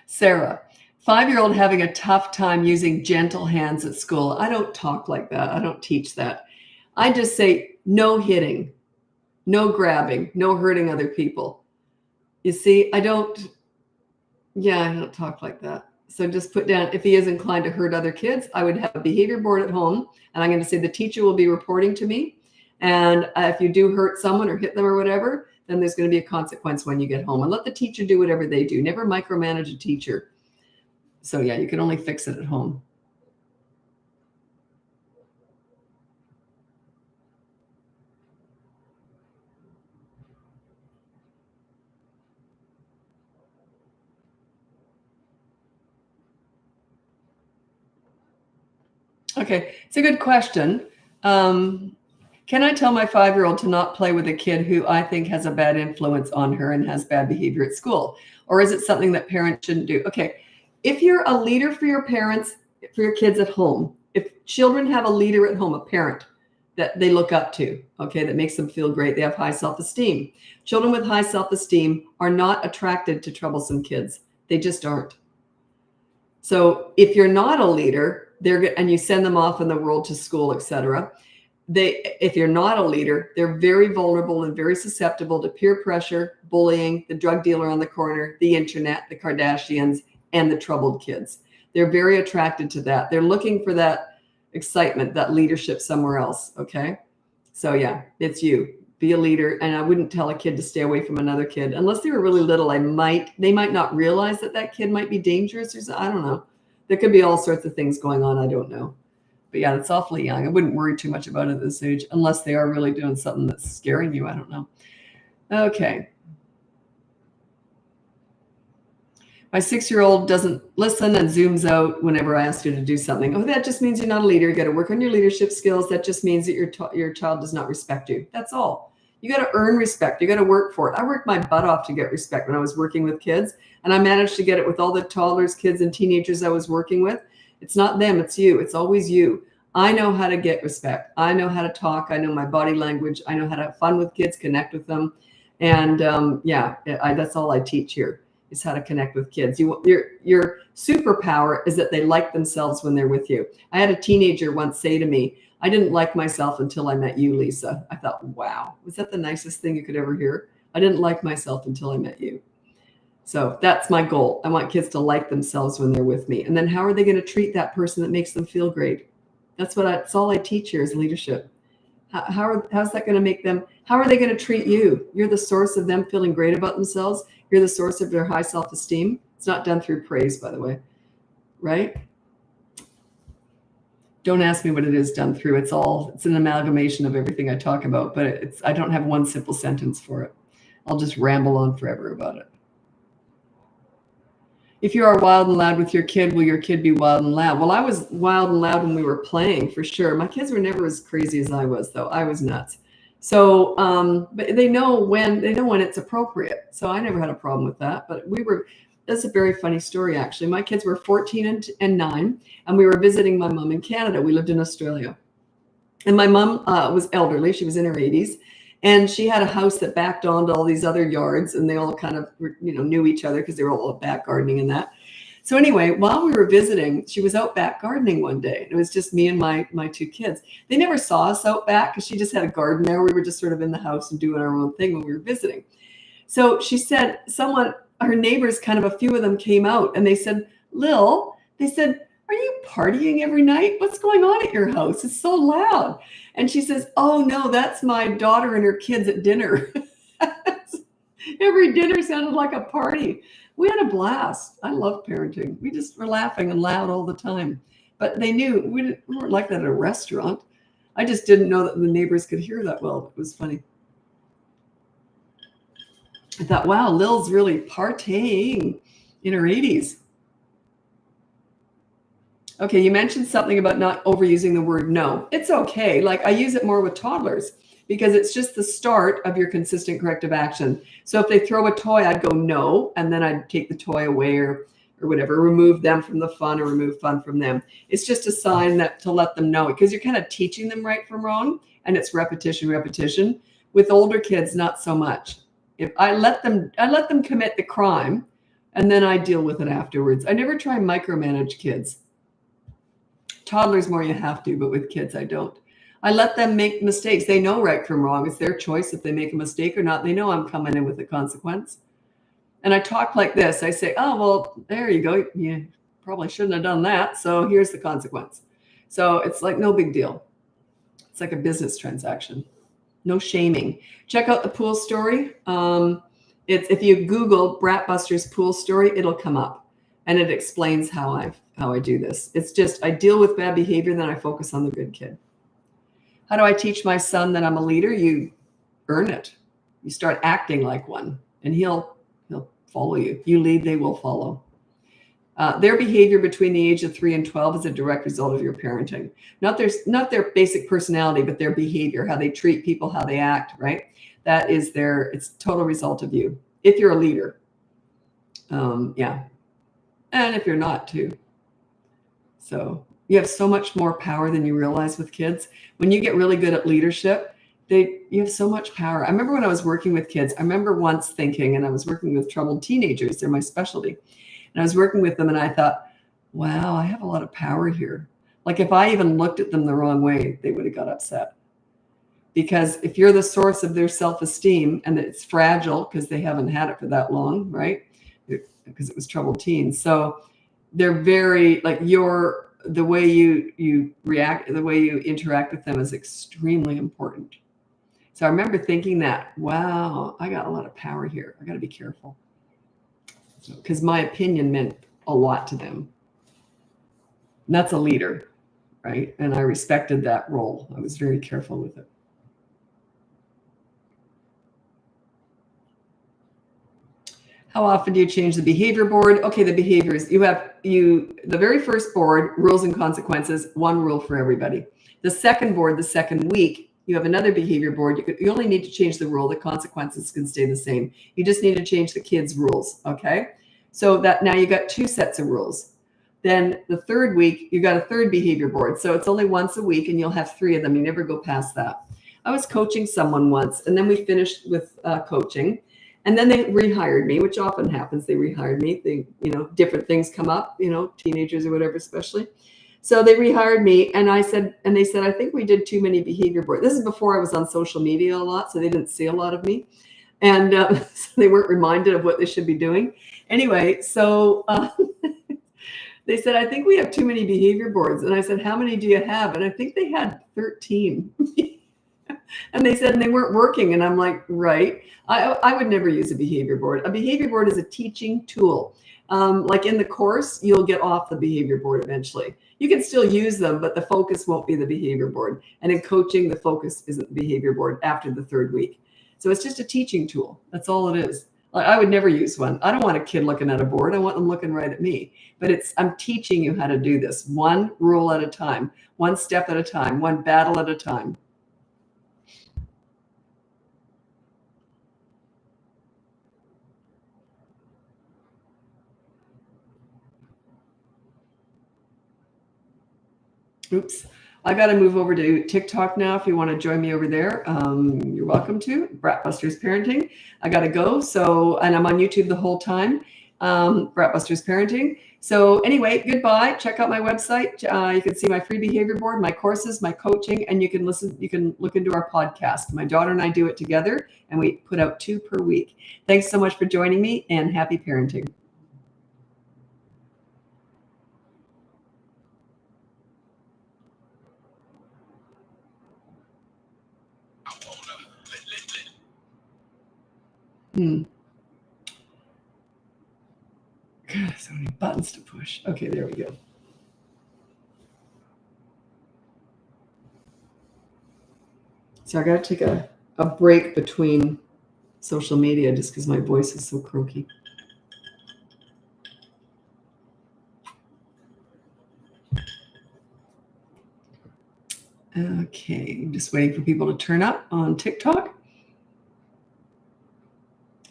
Sarah, 5-year-old having a tough time using gentle hands at school. I don't talk like that. I don't teach that. I just say no hitting, no grabbing, no hurting other people. You see, I don't talk like that. So just put down, if he is inclined to hurt other kids, I would have a behavior board at home, and I'm going to say the teacher will be reporting to me. And if you do hurt someone or hit them or whatever, then there's going to be a consequence when you get home. And let the teacher do whatever they do. Never micromanage a teacher. So yeah, you can only fix it at home. Okay, it's a good question. Can I tell my 5-year-old to not play with a kid who I think has a bad influence on her and has bad behavior at school? Or is it something that parents shouldn't do? Okay, if you're a leader for your parents, for your kids at home, if children have a leader at home, a parent that they look up to, okay, that makes them feel great, they have high self-esteem. Children with high self-esteem are not attracted to troublesome kids. They just aren't. So if you're not a leader, and you send them off in the world to school, etc., if you're not a leader, they're very vulnerable and very susceptible to peer pressure, bullying, the drug dealer on the corner, the internet, the Kardashians, and the troubled kids. They're very attracted to that. They're looking for that excitement, that leadership somewhere else. Okay. So yeah, it's you. Be a leader. And I wouldn't tell a kid to stay away from another kid unless they were really little. They might not realize that kid might be dangerous or something. I don't know. There could be all sorts of things going on. I don't know. But yeah, it's awfully young. I wouldn't worry too much about it at this age unless they are really doing something that's scaring you. I don't know. Okay. My 6-year-old doesn't listen and zooms out whenever I ask her to do something. Oh, that just means you're not a leader. You got to work on your leadership skills. That just means that your child does not respect you. That's all. You got to earn respect. You got to work for it. I worked my butt off to get respect when I was working with kids, and I managed to get it with all the toddlers, kids, and teenagers I was working with. It's not them. It's you. It's always you. I know how to get respect. I know how to talk. I know my body language. I know how to have fun with kids, connect with them. And that's all I teach here is how to connect with kids. Your superpower is that they like themselves when they're with you. I had a teenager once say to me, I didn't like myself until I met you, Lisa. I thought, wow, was that the nicest thing you could ever hear? I didn't like myself until I met you. So that's my goal. I want kids to like themselves when they're with me. And then how are they going to treat that person that makes them feel great? That's all I teach here is leadership. How's that going to make them? How are they going to treat you? You're the source of them feeling great about themselves. You're the source of their high self-esteem. It's not done through praise, by the way, right? Don't ask me what it is done through. It's an amalgamation of everything I talk about, but I don't have one simple sentence for it. I'll just ramble on forever about it. If you are wild and loud with your kid, will your kid be wild and loud? Well, I was wild and loud when we were playing, for sure. My kids were never as crazy as I was, though. I was nuts. So, but they know when it's appropriate. So I never had a problem with that. But that's a very funny story, actually. My kids were 14 and 9, and we were visiting my mom in Canada. We lived in Australia. And my mom was elderly. She was in her 80s. And she had a house that backed onto all these other yards, and they all kind of, knew each other because they were all back gardening and that. So anyway, while we were visiting, she was out back gardening one day. It was just me and my 2 kids. They never saw us out back because she just had a garden there. We were just sort of in the house and doing our own thing when we were visiting. So she said, her neighbors, kind of a few of them came out, and they said, Lil, are you partying every night? What's going on at your house? It's so loud. And she says, oh, no, that's my daughter and her kids at dinner. Every dinner sounded like a party. We had a blast. I love parenting. We just were laughing and loud all the time. But they knew we weren't like that at a restaurant. I just didn't know that the neighbors could hear that well. It was funny. I thought, wow, Lil's really partying in her 80s. Okay, you mentioned something about not overusing the word no. It's okay. Like I use it more with toddlers because it's just the start of your consistent corrective action. So if they throw a toy, I'd go no, and then I'd take the toy away or whatever, remove them from the fun or remove fun from them. It's just a sign that to let them know because you're kind of teaching them right from wrong, and it's repetition. With older kids, not so much. If I let them commit the crime, and then I deal with it afterwards. I never try and micromanage kids. Toddlers more you have to, but with kids I don't. I let them make mistakes. They know right from wrong. It's their choice if they make a mistake or not. They know I'm coming in with a consequence. And I talk like this. I say, oh, well, there you go. You probably shouldn't have done that. So here's the consequence. So it's like no big deal. It's like a business transaction. No shaming. Check out the pool story. If you Google BratBusters pool story, it'll come up. And it explains how I do this. It's just I deal with bad behavior, then I focus on the good kid. How do I teach my son that I'm a leader? You earn it. You start acting like one, and he'll follow you. You lead, they will follow. Their behavior between the age of 3 and 12 is a direct result of your parenting. Not their basic personality, but their behavior, how they treat people, how they act, right? That is it's total result of you. If you're a leader. Yeah. And if you're not too. So you have so much more power than you realize with kids. When you get really good at leadership, you have so much power. I remember when I was working with kids, I remember once thinking, and I was working with troubled teenagers, they're my specialty. And I was working with them and I thought, wow, I have a lot of power here. Like if I even looked at them the wrong way, they would have got upset. Because if you're the source of their self-esteem and it's fragile because they haven't had it for that long, right? Because it was troubled teens. So they're very like the way you react, the way you interact with them is extremely important. So I remember thinking that, wow, I got a lot of power here. I got to be careful. Because my opinion meant a lot to them. And that's a leader, right? And I respected that role. I was very careful with it. How often do you change the behavior board? Okay, the behaviors. The very first board, rules and consequences, one rule for everybody. The second board, the second week, you have another behavior board. You only need to change the rule. The consequences can stay the same. You just need to change the kids' rules, okay? So that now you got 2 sets of rules. Then the third week, you got a third behavior board. So it's only once a week and you'll have 3 of them. You never go past that. I was coaching someone once and then we finished with coaching. And then they rehired me, which often happens. They rehired me. Different things come up, teenagers or whatever, especially. So they rehired me and they said, I think we did too many behavior boards. This is before I was on social media a lot, so they didn't see a lot of me. And so they weren't reminded of what they should be doing. Anyway, so they said, I think we have too many behavior boards. And I said, how many do you have? And I think they had 13. And they said, and they weren't working. And I'm like, right. I would never use a behavior board. A behavior board is a teaching tool. Like in the course, you'll get off the behavior board eventually. You can still use them, but the focus won't be the behavior board. And in coaching, the focus isn't the behavior board after the 3rd week. So it's just a teaching tool. That's all it is. Like, I would never use one. I don't want a kid looking at a board. I want them looking right at me. But I'm teaching you how to do this one rule at a time, one step at a time, one battle at a time. Oops. I got to move over to TikTok now. If you want to join me over there, you're welcome to. BratBusters Parenting. I got to go. And I'm on YouTube the whole time. BratBusters Parenting. So anyway, goodbye. Check out my website. You can see my free behavior board, my courses, my coaching, and you can look into our podcast. My daughter and I do it together, and we put out 2 per week. Thanks so much for joining me, and happy parenting. God, so many buttons to push. Okay, there we go. So I got to take a break between social media just because my voice is so croaky. Okay, I'm just waiting for people to turn up on TikTok.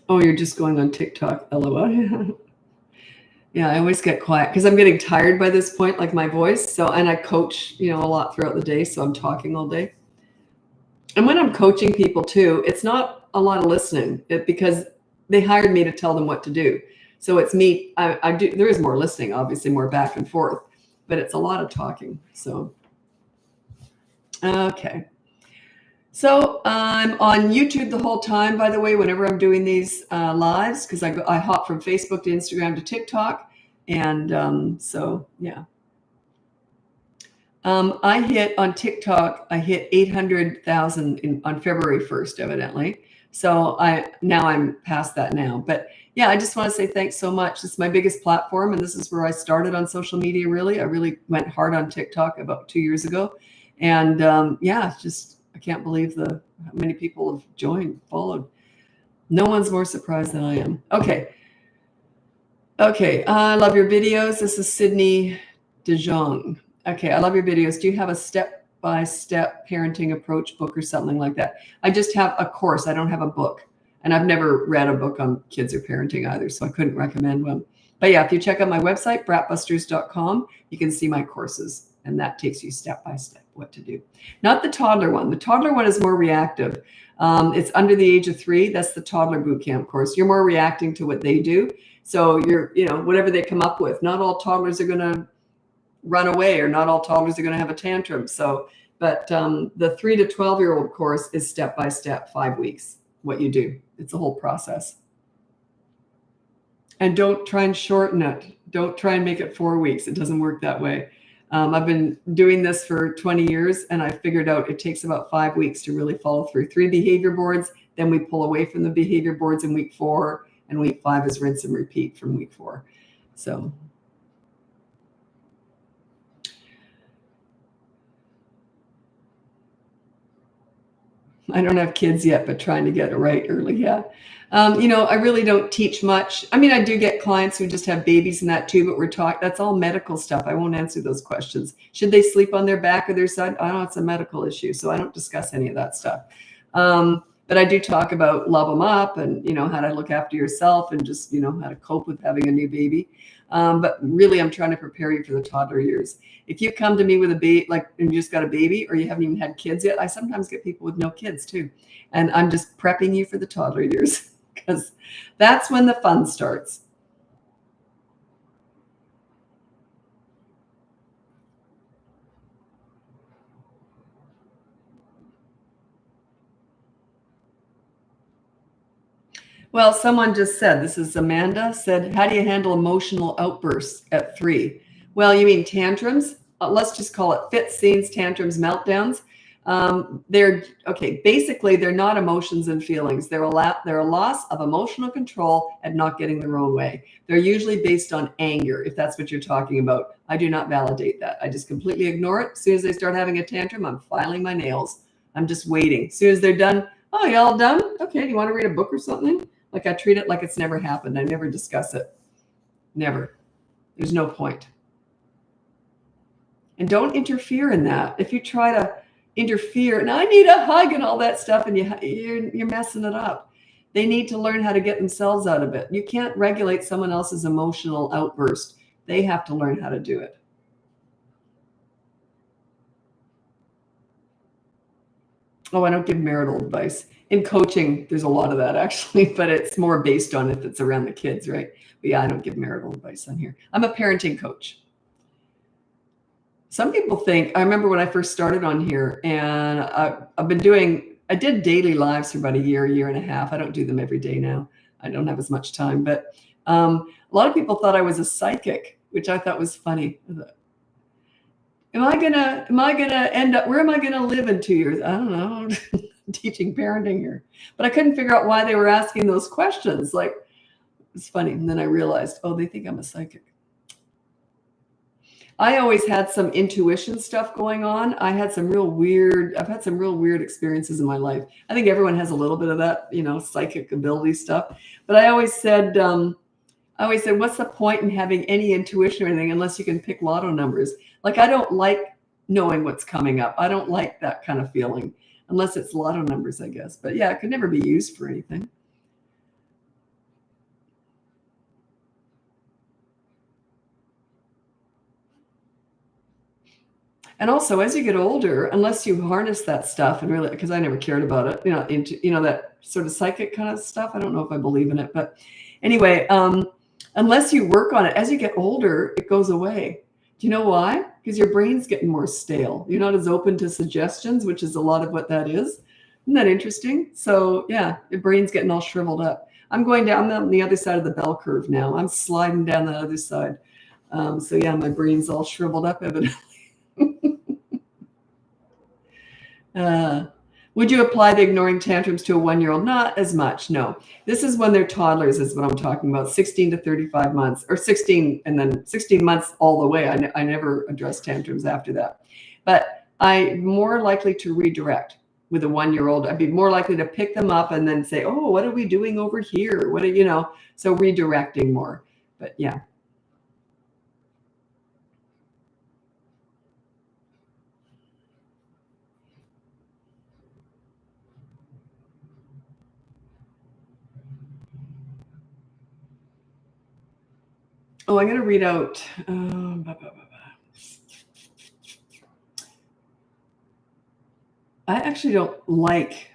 Oh, you're just going on TikTok, LOL. Yeah, I always get quiet because I'm getting tired by this point, like my voice. So, and I coach, a lot throughout the day, so I'm talking all day. And when I'm coaching people too, it's not a lot of listening because they hired me to tell them what to do. So it's me. I do. There is more listening, obviously, more back and forth, but it's a lot of talking. So, okay. So I'm on YouTube the whole time, by the way, whenever I'm doing these lives, because I hop from Facebook to Instagram to TikTok. And so, yeah. I hit on TikTok, I hit 800,000 on February 1st, evidently. So now I'm past that now. But yeah, I just want to say thanks so much. It's my biggest platform, and this is where I started on social media, really. I really went hard on TikTok about 2 years ago. And yeah, it's just, I can't believe how many people have joined, followed. No one's more surprised than I am. Okay. Okay, I love your videos. This is Sydney DeJong. Okay, I love your videos. Do you have a step-by-step parenting approach book or something like that? I just have a course. I don't have a book. And I've never read a book on kids or parenting either, so I couldn't recommend one. But yeah, if you check out my website, BratBusters.com, you can see my courses. And that takes you step by step what to do. Not the toddler one. The toddler one is more reactive. It's under the age of 3. That's the toddler boot camp course. You're more reacting to what they do. So you're, whatever they come up with. Not all toddlers are going to run away, or not all toddlers are going to have a tantrum. So, but the 3 to 12-year-old course is step by step, 5 weeks, what you do. It's a whole process. And don't try and shorten it. Don't try and make it 4 weeks. It doesn't work that way. I've been doing this for 20 years, and I figured out it takes about 5 weeks to really follow through. 3 behavior boards, then we pull away from the behavior boards in week 4, and week 5 is rinse and repeat from week 4. So I don't have kids yet, but trying to get it right early. Yeah. I really don't teach much. I mean, I do get clients who just have babies and that too, but that's all medical stuff. I won't answer those questions. Should they sleep on their back or their side? I don't know, it's a medical issue, so I don't discuss any of that stuff. But I do talk about love them up and, how to look after yourself and just, how to cope with having a new baby. But really, I'm trying to prepare you for the toddler years. If you come to me with a baby, and you just got a baby, or you haven't even had kids yet, I sometimes get people with no kids too. And I'm just prepping you for the toddler years, because that's when the fun starts. Well, someone just said, this is Amanda, said, how do you handle emotional outbursts at 3? Well, you mean tantrums? Let's just call it fit scenes, tantrums, meltdowns. Basically, they're not emotions and feelings. They're a loss of emotional control and not getting their own way. They're usually based on anger, if that's what you're talking about. I do not validate that. I just completely ignore it. As soon as they start having a tantrum, I'm filing my nails. I'm just waiting. As soon as they're done, oh, you all done? Okay, do you want to read a book or something? Like, I treat it like it's never happened. I never discuss it. Never. There's no point. And don't interfere in that. If you try to interfere, and I need a hug and all that stuff, and you're messing it up. They need to learn how to get themselves out of it. You can't regulate someone else's emotional outburst. They have to learn how to do it. Oh, I don't give marital advice. In coaching, there's a lot of that actually, but it's more based on if it's around the kids, right? But yeah, I don't give marital advice on here. I'm a parenting coach. Some people think, I remember when I first started on here, and I did daily lives for about a year and a half. I don't do them every day now. I don't have as much time, but a lot of people thought I was a psychic, which I thought was funny. Am I gonna end up, where am I gonna live in 2 years? I don't know. Teaching parenting here. But I couldn't figure out why they were asking those questions. Like, it's funny. And then I realized, oh, they think I'm a psychic. I always had some intuition stuff going on. I've had some real weird experiences in my life. I think everyone has a little bit of that, psychic ability stuff. But I always said, what's the point in having any intuition or anything unless you can pick lotto numbers? Like, I don't like knowing what's coming up. I don't like that kind of feeling unless it's lotto numbers, I guess. But yeah, it could never be used for anything. And also, as you get older, unless you harness that stuff and really, because I never cared about it, that sort of psychic kind of stuff. I don't know if I believe in it, but anyway, unless you work on it, as you get older, it goes away. Do you know why? Because your brain's getting more stale. You're not as open to suggestions, which is a lot of what that is. Isn't that interesting? So yeah, your brain's getting all shriveled up. I'm going down on the other side of the bell curve now. I'm sliding down the other side. So yeah, my brain's all shriveled up, evidently. Would you apply the ignoring tantrums to a 1-year-old? Not as much, no. This is when they're toddlers is what I'm talking about, 16 to 35 months, or 16 and then 16 months all the way. I never address tantrums after that. But I'm more likely to redirect with a 1-year-old. I'd be more likely to pick them up and then say, oh, what are we doing over here? So redirecting more. But yeah. Oh, I'm going to read out. I actually don't like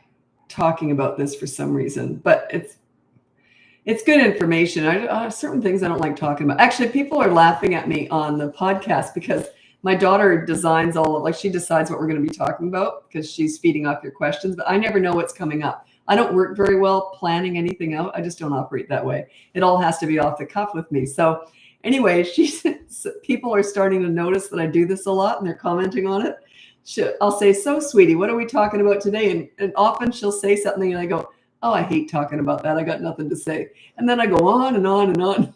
talking about this for some reason, but it's good information. Certain things I don't like talking about. Actually, people are laughing at me on the podcast because my daughter designs she decides what we're going to be talking about because she's feeding off your questions, but I never know what's coming up. I don't work very well planning anything out. I just don't operate that way. It all has to be off the cuff with me. So anyway, people are starting to notice that I do this a lot and they're commenting on it. I'll say, so sweetie, what are we talking about today? And often she'll say something and I go, oh, I hate talking about that. I got nothing to say. And then I go on and on and on.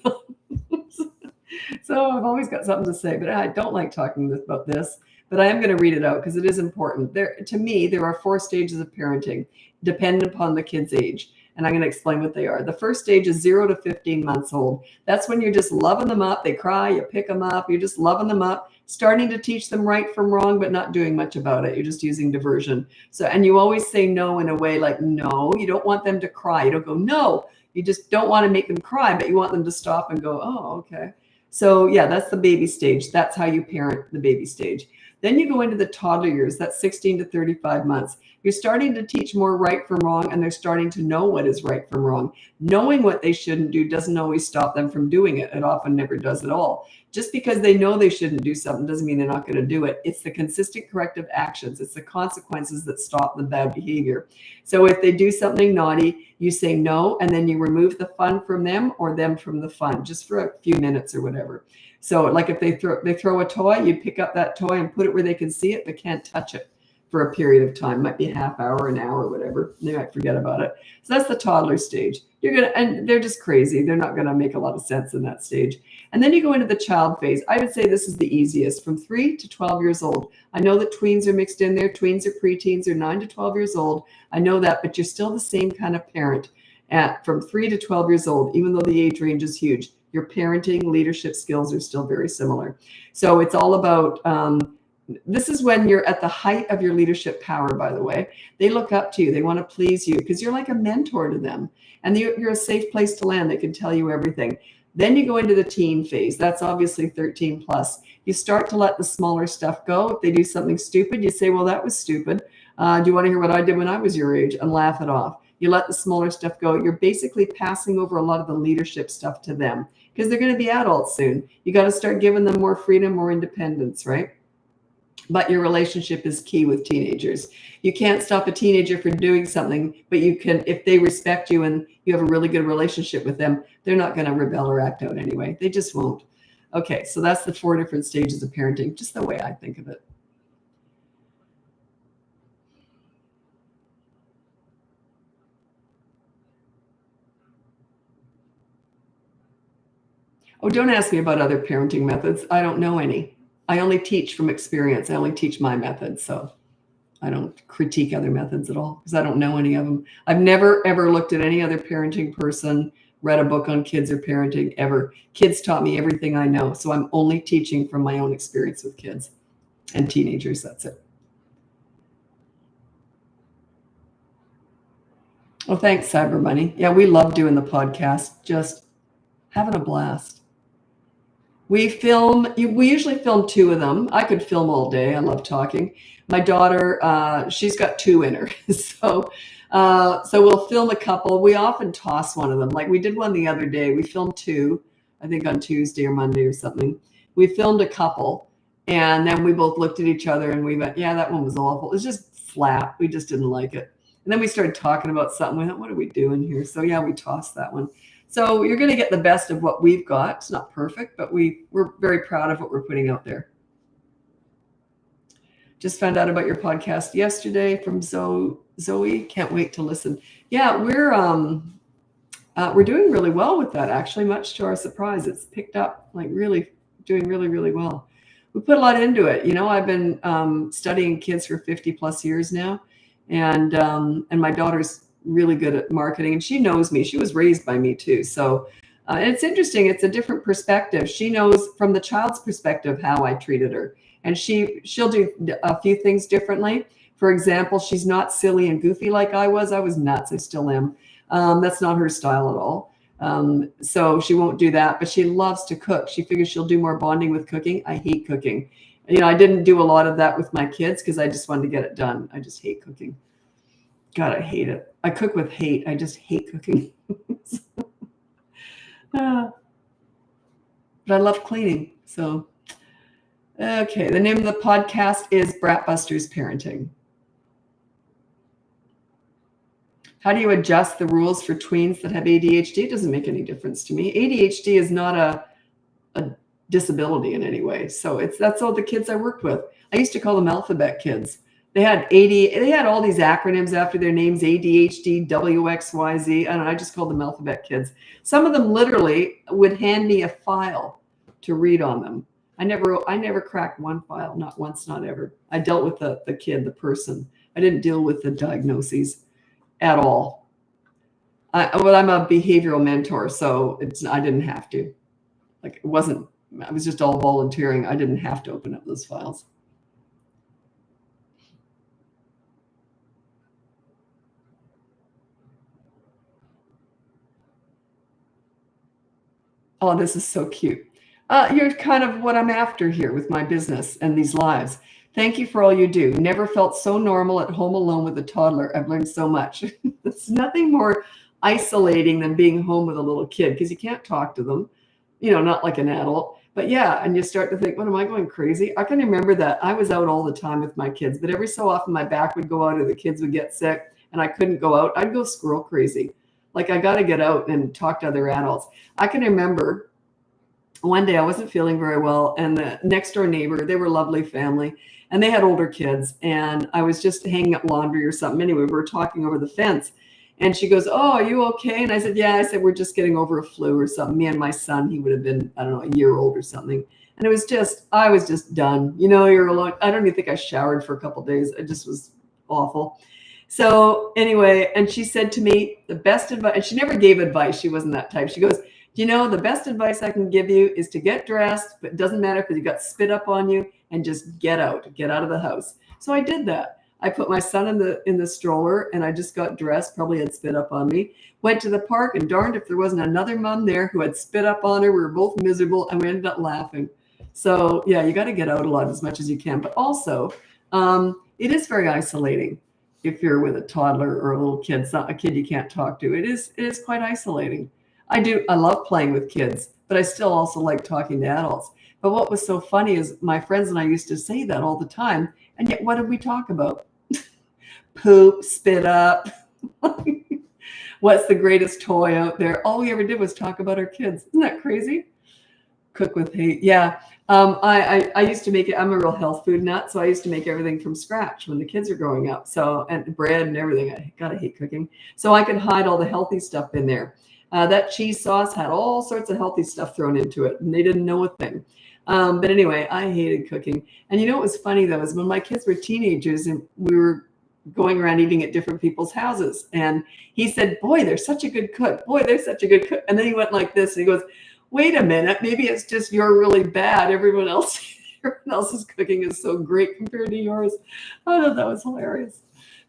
So I've always got something to say, but I don't like talking about this. But I am going to read it out because it is important. To me, there are 4 stages of parenting, dependent upon the kid's age. And I'm going to explain what they are. The first stage is 0 to 15 months old. That's when you're just loving them up. They cry, you pick them up. You're just loving them up, starting to teach them right from wrong, but not doing much about it. You're just using diversion. And you always say no in a way like, no, you don't want them to cry. You don't go, no. You just don't want to make them cry, but you want them to stop and go, oh, okay. So yeah, that's the baby stage. That's how you parent the baby stage. Then you go into the toddler years. That's 16 to 35 months. You're starting to teach more right from wrong, and they're starting to know what is right from wrong. Knowing what they shouldn't do doesn't always stop them from doing it. It often never does at all. Just because they know they shouldn't do something doesn't mean they're not going to do it. It's the consistent corrective actions. It's the consequences that stop the bad behavior. So if they do something naughty, you say no, and then you remove the fun from them or them from the fun, just for a few minutes or whatever. So like if they throw a toy, you pick up that toy and put it where they can see it, but can't touch it for a period of time. Might be a half hour, an hour, whatever. They might forget about it. So that's the toddler stage. And they're just crazy. They're not going to make a lot of sense in that stage. And then you go into the child phase. I would say this is the easiest, from 3 to 12 years old. I know that tweens are mixed in there. Tweens are preteens. They're 9 to 12 years old. I know that, but you're still the same kind of parent from 3 to 12 years old, even though the age range is huge. Your parenting, leadership skills are still very similar. So it's all about, this is when you're at the height of your leadership power, by the way. They look up to you. They want to please you because you're like a mentor to them. And you're a safe place to land. They can tell you everything. Then you go into the teen phase. That's obviously 13 plus. You start to let the smaller stuff go. If they do something stupid, you say, well, that was stupid. Do you want to hear what I did when I was your age? And laugh it off. You let the smaller stuff go. You're basically passing over a lot of the leadership stuff to them because they're going to be adults soon. You got to start giving them more freedom, more independence, right? But your relationship is key with teenagers. You can't stop a teenager from doing something, but you can, if they respect you and you have a really good relationship with them, they're not going to rebel or act out anyway. They just won't. Okay, so that's the 4 different stages of parenting, just the way I think of it. Oh, don't ask me about other parenting methods. I don't know any. I only teach from experience. I only teach my methods. So I don't critique other methods at all because I don't know any of them. I've never, ever looked at any other parenting person, read a book on kids or parenting ever. Kids taught me everything I know. So I'm only teaching from my own experience with kids and teenagers. That's it. Oh, thanks, Cyber Money. Yeah, we love doing the podcast. Just having a blast. We usually film 2 of them. I could film all day. I love talking. My daughter, she's got 2 in her. So we'll film a couple. We often toss one of them. Like we did one the other day. We filmed 2, I think on Tuesday or Monday or something. We filmed a couple and then we both looked at each other and we went, yeah, that one was awful. It was just flat. We just didn't like it. And then we started talking about something. We thought, what are we doing here? So yeah, we tossed that one. So you're going to get the best of what we've got. It's not perfect, but we're very proud of what we're putting out there. Just found out about your podcast yesterday from Zoe. Can't wait to listen. Yeah, we're doing really well with that, actually, much to our surprise. It's picked up, like really doing really, really well. We put a lot into it. I've been studying kids for 50 plus years now. And my daughter's really good at marketing and she knows me. She was raised by me too. So And it's interesting. It's a different perspective. She knows from the child's perspective how I treated her. And she'll do a few things differently. For example, she's not silly and goofy like I was. I was nuts. I still am. That's not her style at all. So she won't do that, but she loves to cook. She figures she'll do more bonding with cooking. I hate cooking. I didn't do a lot of that with my kids because I just wanted to get it done. I just hate cooking. God, I hate it. I cook with hate. I just hate cooking. But I love cleaning. So, okay. The name of the podcast is BratBusters Parenting. How do you adjust the rules for tweens that have ADHD? It doesn't make any difference to me. ADHD is not a disability in any way. So that's all the kids I worked with. I used to call them alphabet kids. They had all these acronyms after their names, ADHD, WXYZ, and I just called them alphabet kids. Some of them literally would hand me a file to read on them. I never cracked one file, not once, not ever. I dealt with the kid, the person. I didn't deal with the diagnoses at all. Well, I'm a behavioral mentor, so I didn't have to. Like, it wasn't, I was just all volunteering. I didn't have to open up those files. Oh, this is so cute. You're kind of what I'm after here with my business and these lives. Thank you for all you do. Never felt so normal at home alone with a toddler. I've learned so much. It's nothing more isolating than being home with a little kid because you can't talk to them, not like an adult. But yeah, and you start to think, what, am I going crazy? I can remember that I was out all the time with my kids, but every so often my back would go out or the kids would get sick and I couldn't go out. I'd go squirrel crazy. Like, I got to get out and talk to other adults. I can remember one day I wasn't feeling very well, and the next door neighbor, they were a lovely family, and they had older kids, and I was just hanging up laundry or something. Anyway, we were talking over the fence, and she goes, "Oh, are you okay?" And I said, "Yeah." I said, "We're just getting over a flu or something." Me and my son, he would have been, I don't know, a year old or something. And I was just done. You're alone. I don't even think I showered for a couple of days. It just was awful. So anyway, and she said to me, the best advice, and she never gave advice. She wasn't that type. She goes, the best advice I can give you is to get dressed, but it doesn't matter if you got spit up on you, and just get out of the house. So I did that. I put my son in the stroller and I just got dressed, probably had spit up on me, went to the park, and darned if there wasn't another mom there who had spit up on her. We were both miserable and we ended up laughing. So yeah, you got to get out a lot as much as you can, but also it is very isolating. If you're with a toddler or a little kid, it's not a kid you can't talk to. It is quite isolating. I love playing with kids, but I still also like talking to adults. But what was so funny is my friends and I used to say that all the time. And yet, what did we talk about? Poop, spit up. What's the greatest toy out there? All we ever did was talk about our kids. Isn't that crazy? Cook with hate. Yeah. I used to make it. I'm a real health food nut, so I used to make everything from scratch when the kids are growing up. So, and bread and everything. I gotta hate cooking. So I could hide all the healthy stuff in there. That cheese sauce had all sorts of healthy stuff thrown into it, and they didn't know a thing. But anyway, I hated cooking. And what was funny though is when my kids were teenagers and we were going around eating at different people's houses, and he said, "Boy, they're such a good cook. Boy, they're such a good cook." And then he went like this, and he goes, "Wait a minute, maybe it's just you're really bad. Everyone else's cooking is so great compared to yours." I thought that was hilarious.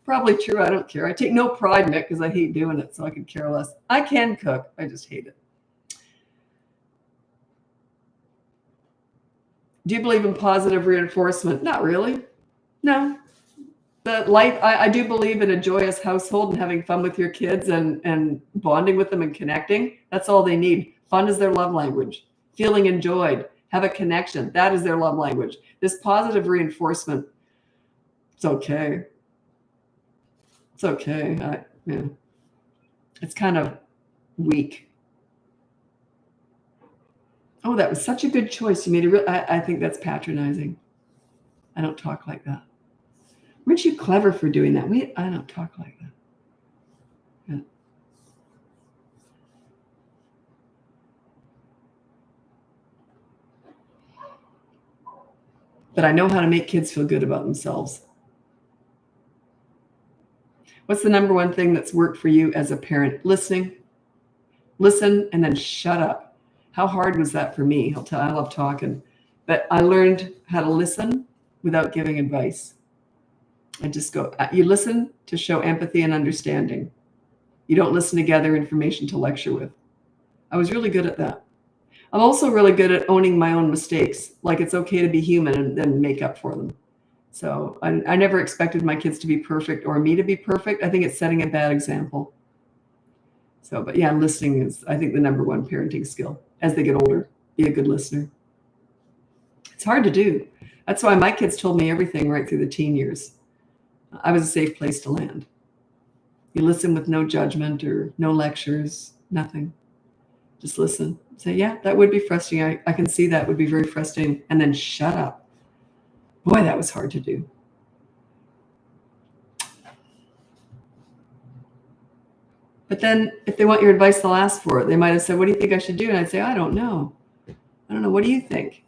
Probably true. I don't care. I take no pride in it because I hate doing it, so I could care less. I can cook. I just hate it. Do you believe in positive reinforcement? Not really. No. But life, I do believe in a joyous household and having fun with your kids and bonding with them and connecting. That's all they need. Fun is their love language. Feeling enjoyed, have a connection. That is their love language. This positive reinforcement, it's okay. It's okay. It's kind of weak. Oh, that was such a good choice. You made a real. I think that's patronizing. I don't talk like that. Weren't you clever for doing that? I don't talk like that. Yeah. But I know how to make kids feel good about themselves. What's the number one thing that's worked for you as a parent? Listening. Listen and then shut up. How hard was that for me? I'll tell you, I love talking. But I learned how to listen without giving advice. I just go, you listen to show empathy and understanding. You don't listen to gather information to lecture with. I was really good at that. I'm also really good at owning my own mistakes. Like it's okay to be human and then make up for them. So I never expected my kids to be perfect or me to be perfect. I think it's setting a bad example. So, but yeah, listening is, I think, the number one parenting skill as they get older. Be a good listener. It's hard to do. That's why my kids told me everything right through the teen years. I was a safe place to land. You listen with no judgment or no lectures, nothing. Just listen. Say, yeah, that would be frustrating. I can see that would be very frustrating. And then shut up. Boy, that was hard to do. But then if they want your advice, they'll ask for it. They might have said, what do you think I should do? And I'd say, I don't know. What do you think?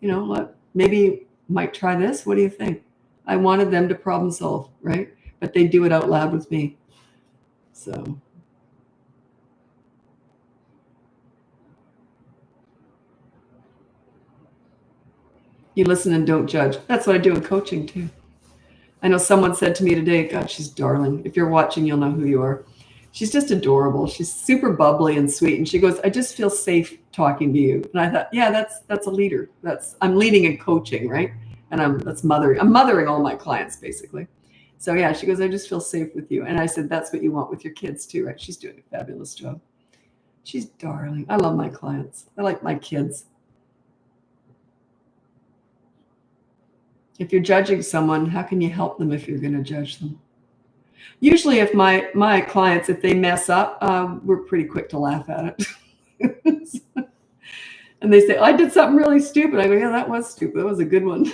Maybe might try this. What do you think? I wanted them to problem solve, right? But they do it out loud with me. So. You listen and don't judge. That's what I do in coaching too. I know someone said to me today, God, she's darling. If you're watching, you'll know who you are. She's just adorable. She's super bubbly and sweet. And she goes, I just feel safe talking to you. And I thought, yeah, that's a leader. I'm leading in coaching, right? And that's mothering. I'm mothering all my clients basically. So yeah, she goes, I just feel safe with you. And I said, that's what you want with your kids too, right? She's doing a fabulous job. She's darling. I love my clients. I like my kids. If you're judging someone, how can you help them if you're going to judge them? Usually if my clients, if they mess up, we're pretty quick to laugh at it. And they say, I did something really stupid. I go, yeah, that was stupid. That was a good one.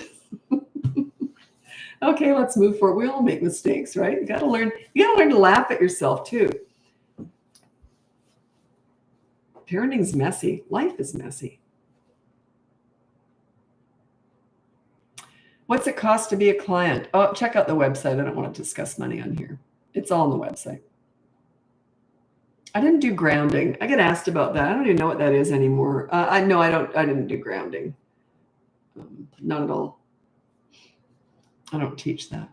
Okay, let's move forward. We all make mistakes, right? You got to learn to laugh at yourself too. Parenting's messy. Life is messy. What's it cost to be a client? Oh, check out the website. I don't want to discuss money on here. It's all on the website. I didn't do grounding. I get asked about that. I don't even know what that is anymore. I didn't do grounding. Not at all. I don't teach that.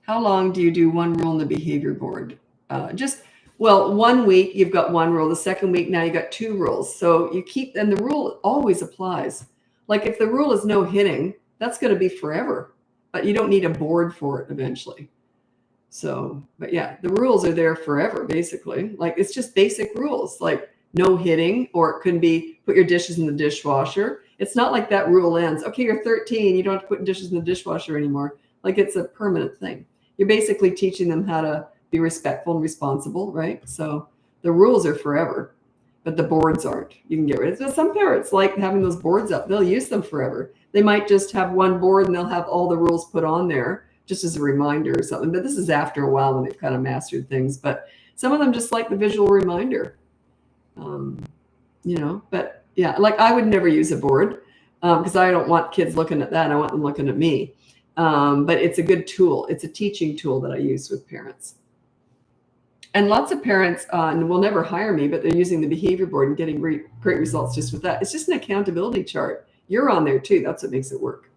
How long do you do one rule in the behavior board? 1 week, you've got one rule. The second week, now you got 2 rules. So you keep, and the rule always applies. Like if the rule is no hitting, that's going to be forever, but you don't need a board for it eventually. So, but yeah, the rules are there forever, basically. Like it's just basic rules, like no hitting, or it can be put your dishes in the dishwasher. It's not like that rule ends. Okay, you're 13, you don't have to put dishes in the dishwasher anymore. Like it's a permanent thing. You're basically teaching them how to be respectful and responsible, right? So the rules are forever, but the boards aren't. You can get rid of it. Some parents like having those boards up. They'll use them forever. They might just have one board and they'll have all the rules put on there just as a reminder or something. But this is after a while when they've kind of mastered things. But some of them just like the visual reminder, But yeah, like I would never use a board because I don't want kids looking at that. I want them looking at me. But it's a good tool. It's a teaching tool that I use with parents. And lots of parents will never hire me, but they're using the behavior board and getting great results just with that. It's just an accountability chart. You're on there too. That's what makes it work.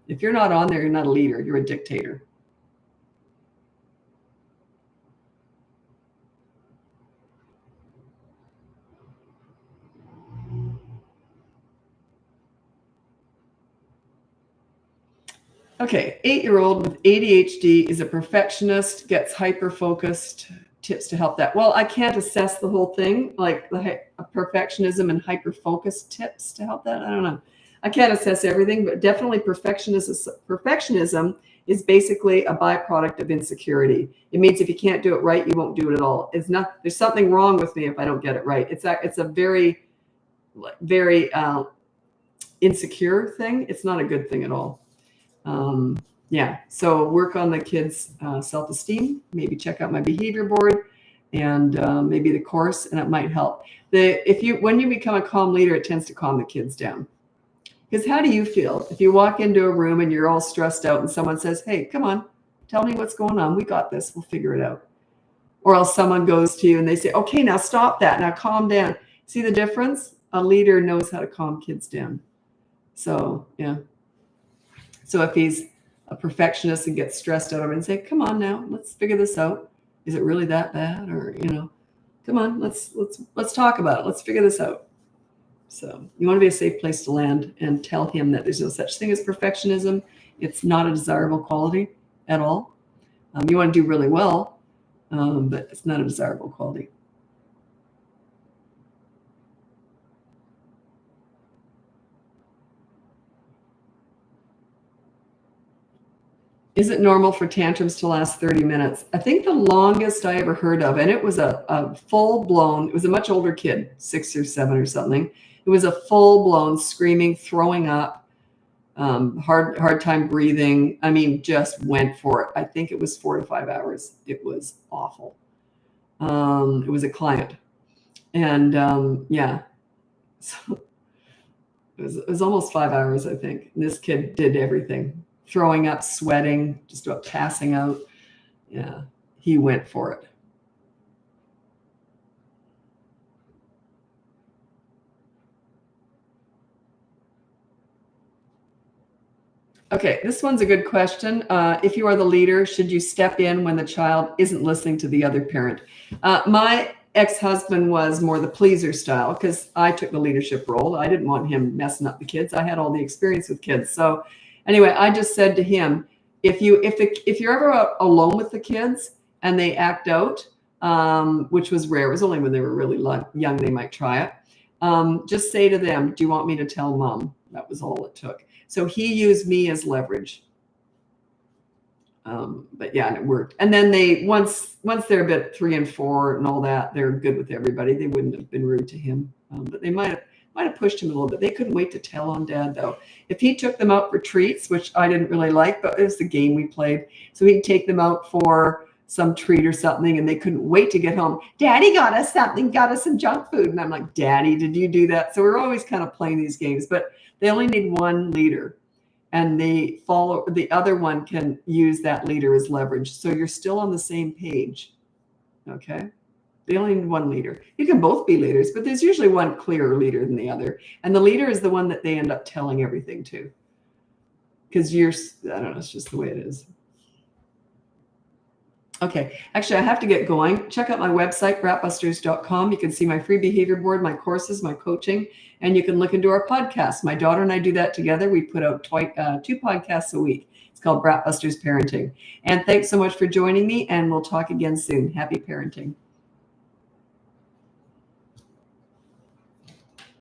If you're not on there, you're not a leader. You're a dictator. Okay, 8-year-old with ADHD is a perfectionist, gets hyper-focused. Tips to help that. Well, I can't assess the whole thing, like the perfectionism and hyper-focus tips to help that. I don't know. I can't assess everything, but definitely perfectionism is basically a byproduct of insecurity. It means if you can't do it right, you won't do it at all. There's something wrong with me if I don't get it right. It's a very, very insecure thing. It's not a good thing at all. So work on the kids' self-esteem, maybe check out my behavior board and maybe the course, and it might help. When you become a calm leader, it tends to calm the kids down. Because how do you feel if you walk into a room and you're all stressed out and someone says, hey, come on, tell me what's going on. We got this. We'll figure it out. Or else someone goes to you and they say, okay, now stop that. Now calm down. See the difference? A leader knows how to calm kids down. So, yeah. So if he's a perfectionist and gets stressed out of it and say, come on now, let's figure this out. Is it really that bad? Or, come on, let's talk about it. Let's figure this out. So you want to be a safe place to land and tell him that there's no such thing as perfectionism. It's not a desirable quality at all. You want to do really well, but it's not a desirable quality. Is it normal for tantrums to last 30 minutes? I think the longest I ever heard of, and it was a full-blown, it was a much older kid, 6 or 7 or something. It was a full-blown screaming, throwing up, hard time breathing. I mean, just went for it. I think it was 4 to 5 hours. It was awful. It was a client. And yeah, so it was almost 5 hours, I think. And this kid did everything. Throwing up, sweating, just about passing out. Yeah, he went for it. Okay, this one's a good question. If you are the leader, should you step in when the child isn't listening to the other parent? My ex-husband was more the pleaser style because I took the leadership role. I didn't want him messing up the kids. I had all the experience with kids. So anyway, I just said to him, if you're ever alone with the kids and they act out, which was rare, it was only when they were really young they might try it. Just say to them, do you want me to tell mom? That was all it took. So he used me as leverage. But yeah, and it worked. And then once they're a bit 3 and 4 and all that, they're good with everybody. They wouldn't have been rude to him, but they might have pushed him a little bit. They couldn't wait to tell on dad though. If he took them out for treats, which I didn't really like, but it was the game we played. So he'd take them out for some treat or something and they couldn't wait to get home. Daddy got us something, got us some junk food. And I'm like, Daddy, did you do that? So we're always kind of playing these games, but they only need one leader and the other one can use that leader as leverage. So you're still on the same page. Okay. They only need one leader. You can both be leaders, but there's usually one clearer leader than the other. And the leader is the one that they end up telling everything to. Because I don't know, it's just the way it is. Okay, actually, I have to get going. Check out my website, BratBusters.com. You can see my free behavior board, my courses, my coaching, and you can look into our podcast. My daughter and I do that together. We put out 2 podcasts a week. It's called BratBusters Parenting. And thanks so much for joining me, and we'll talk again soon. Happy parenting.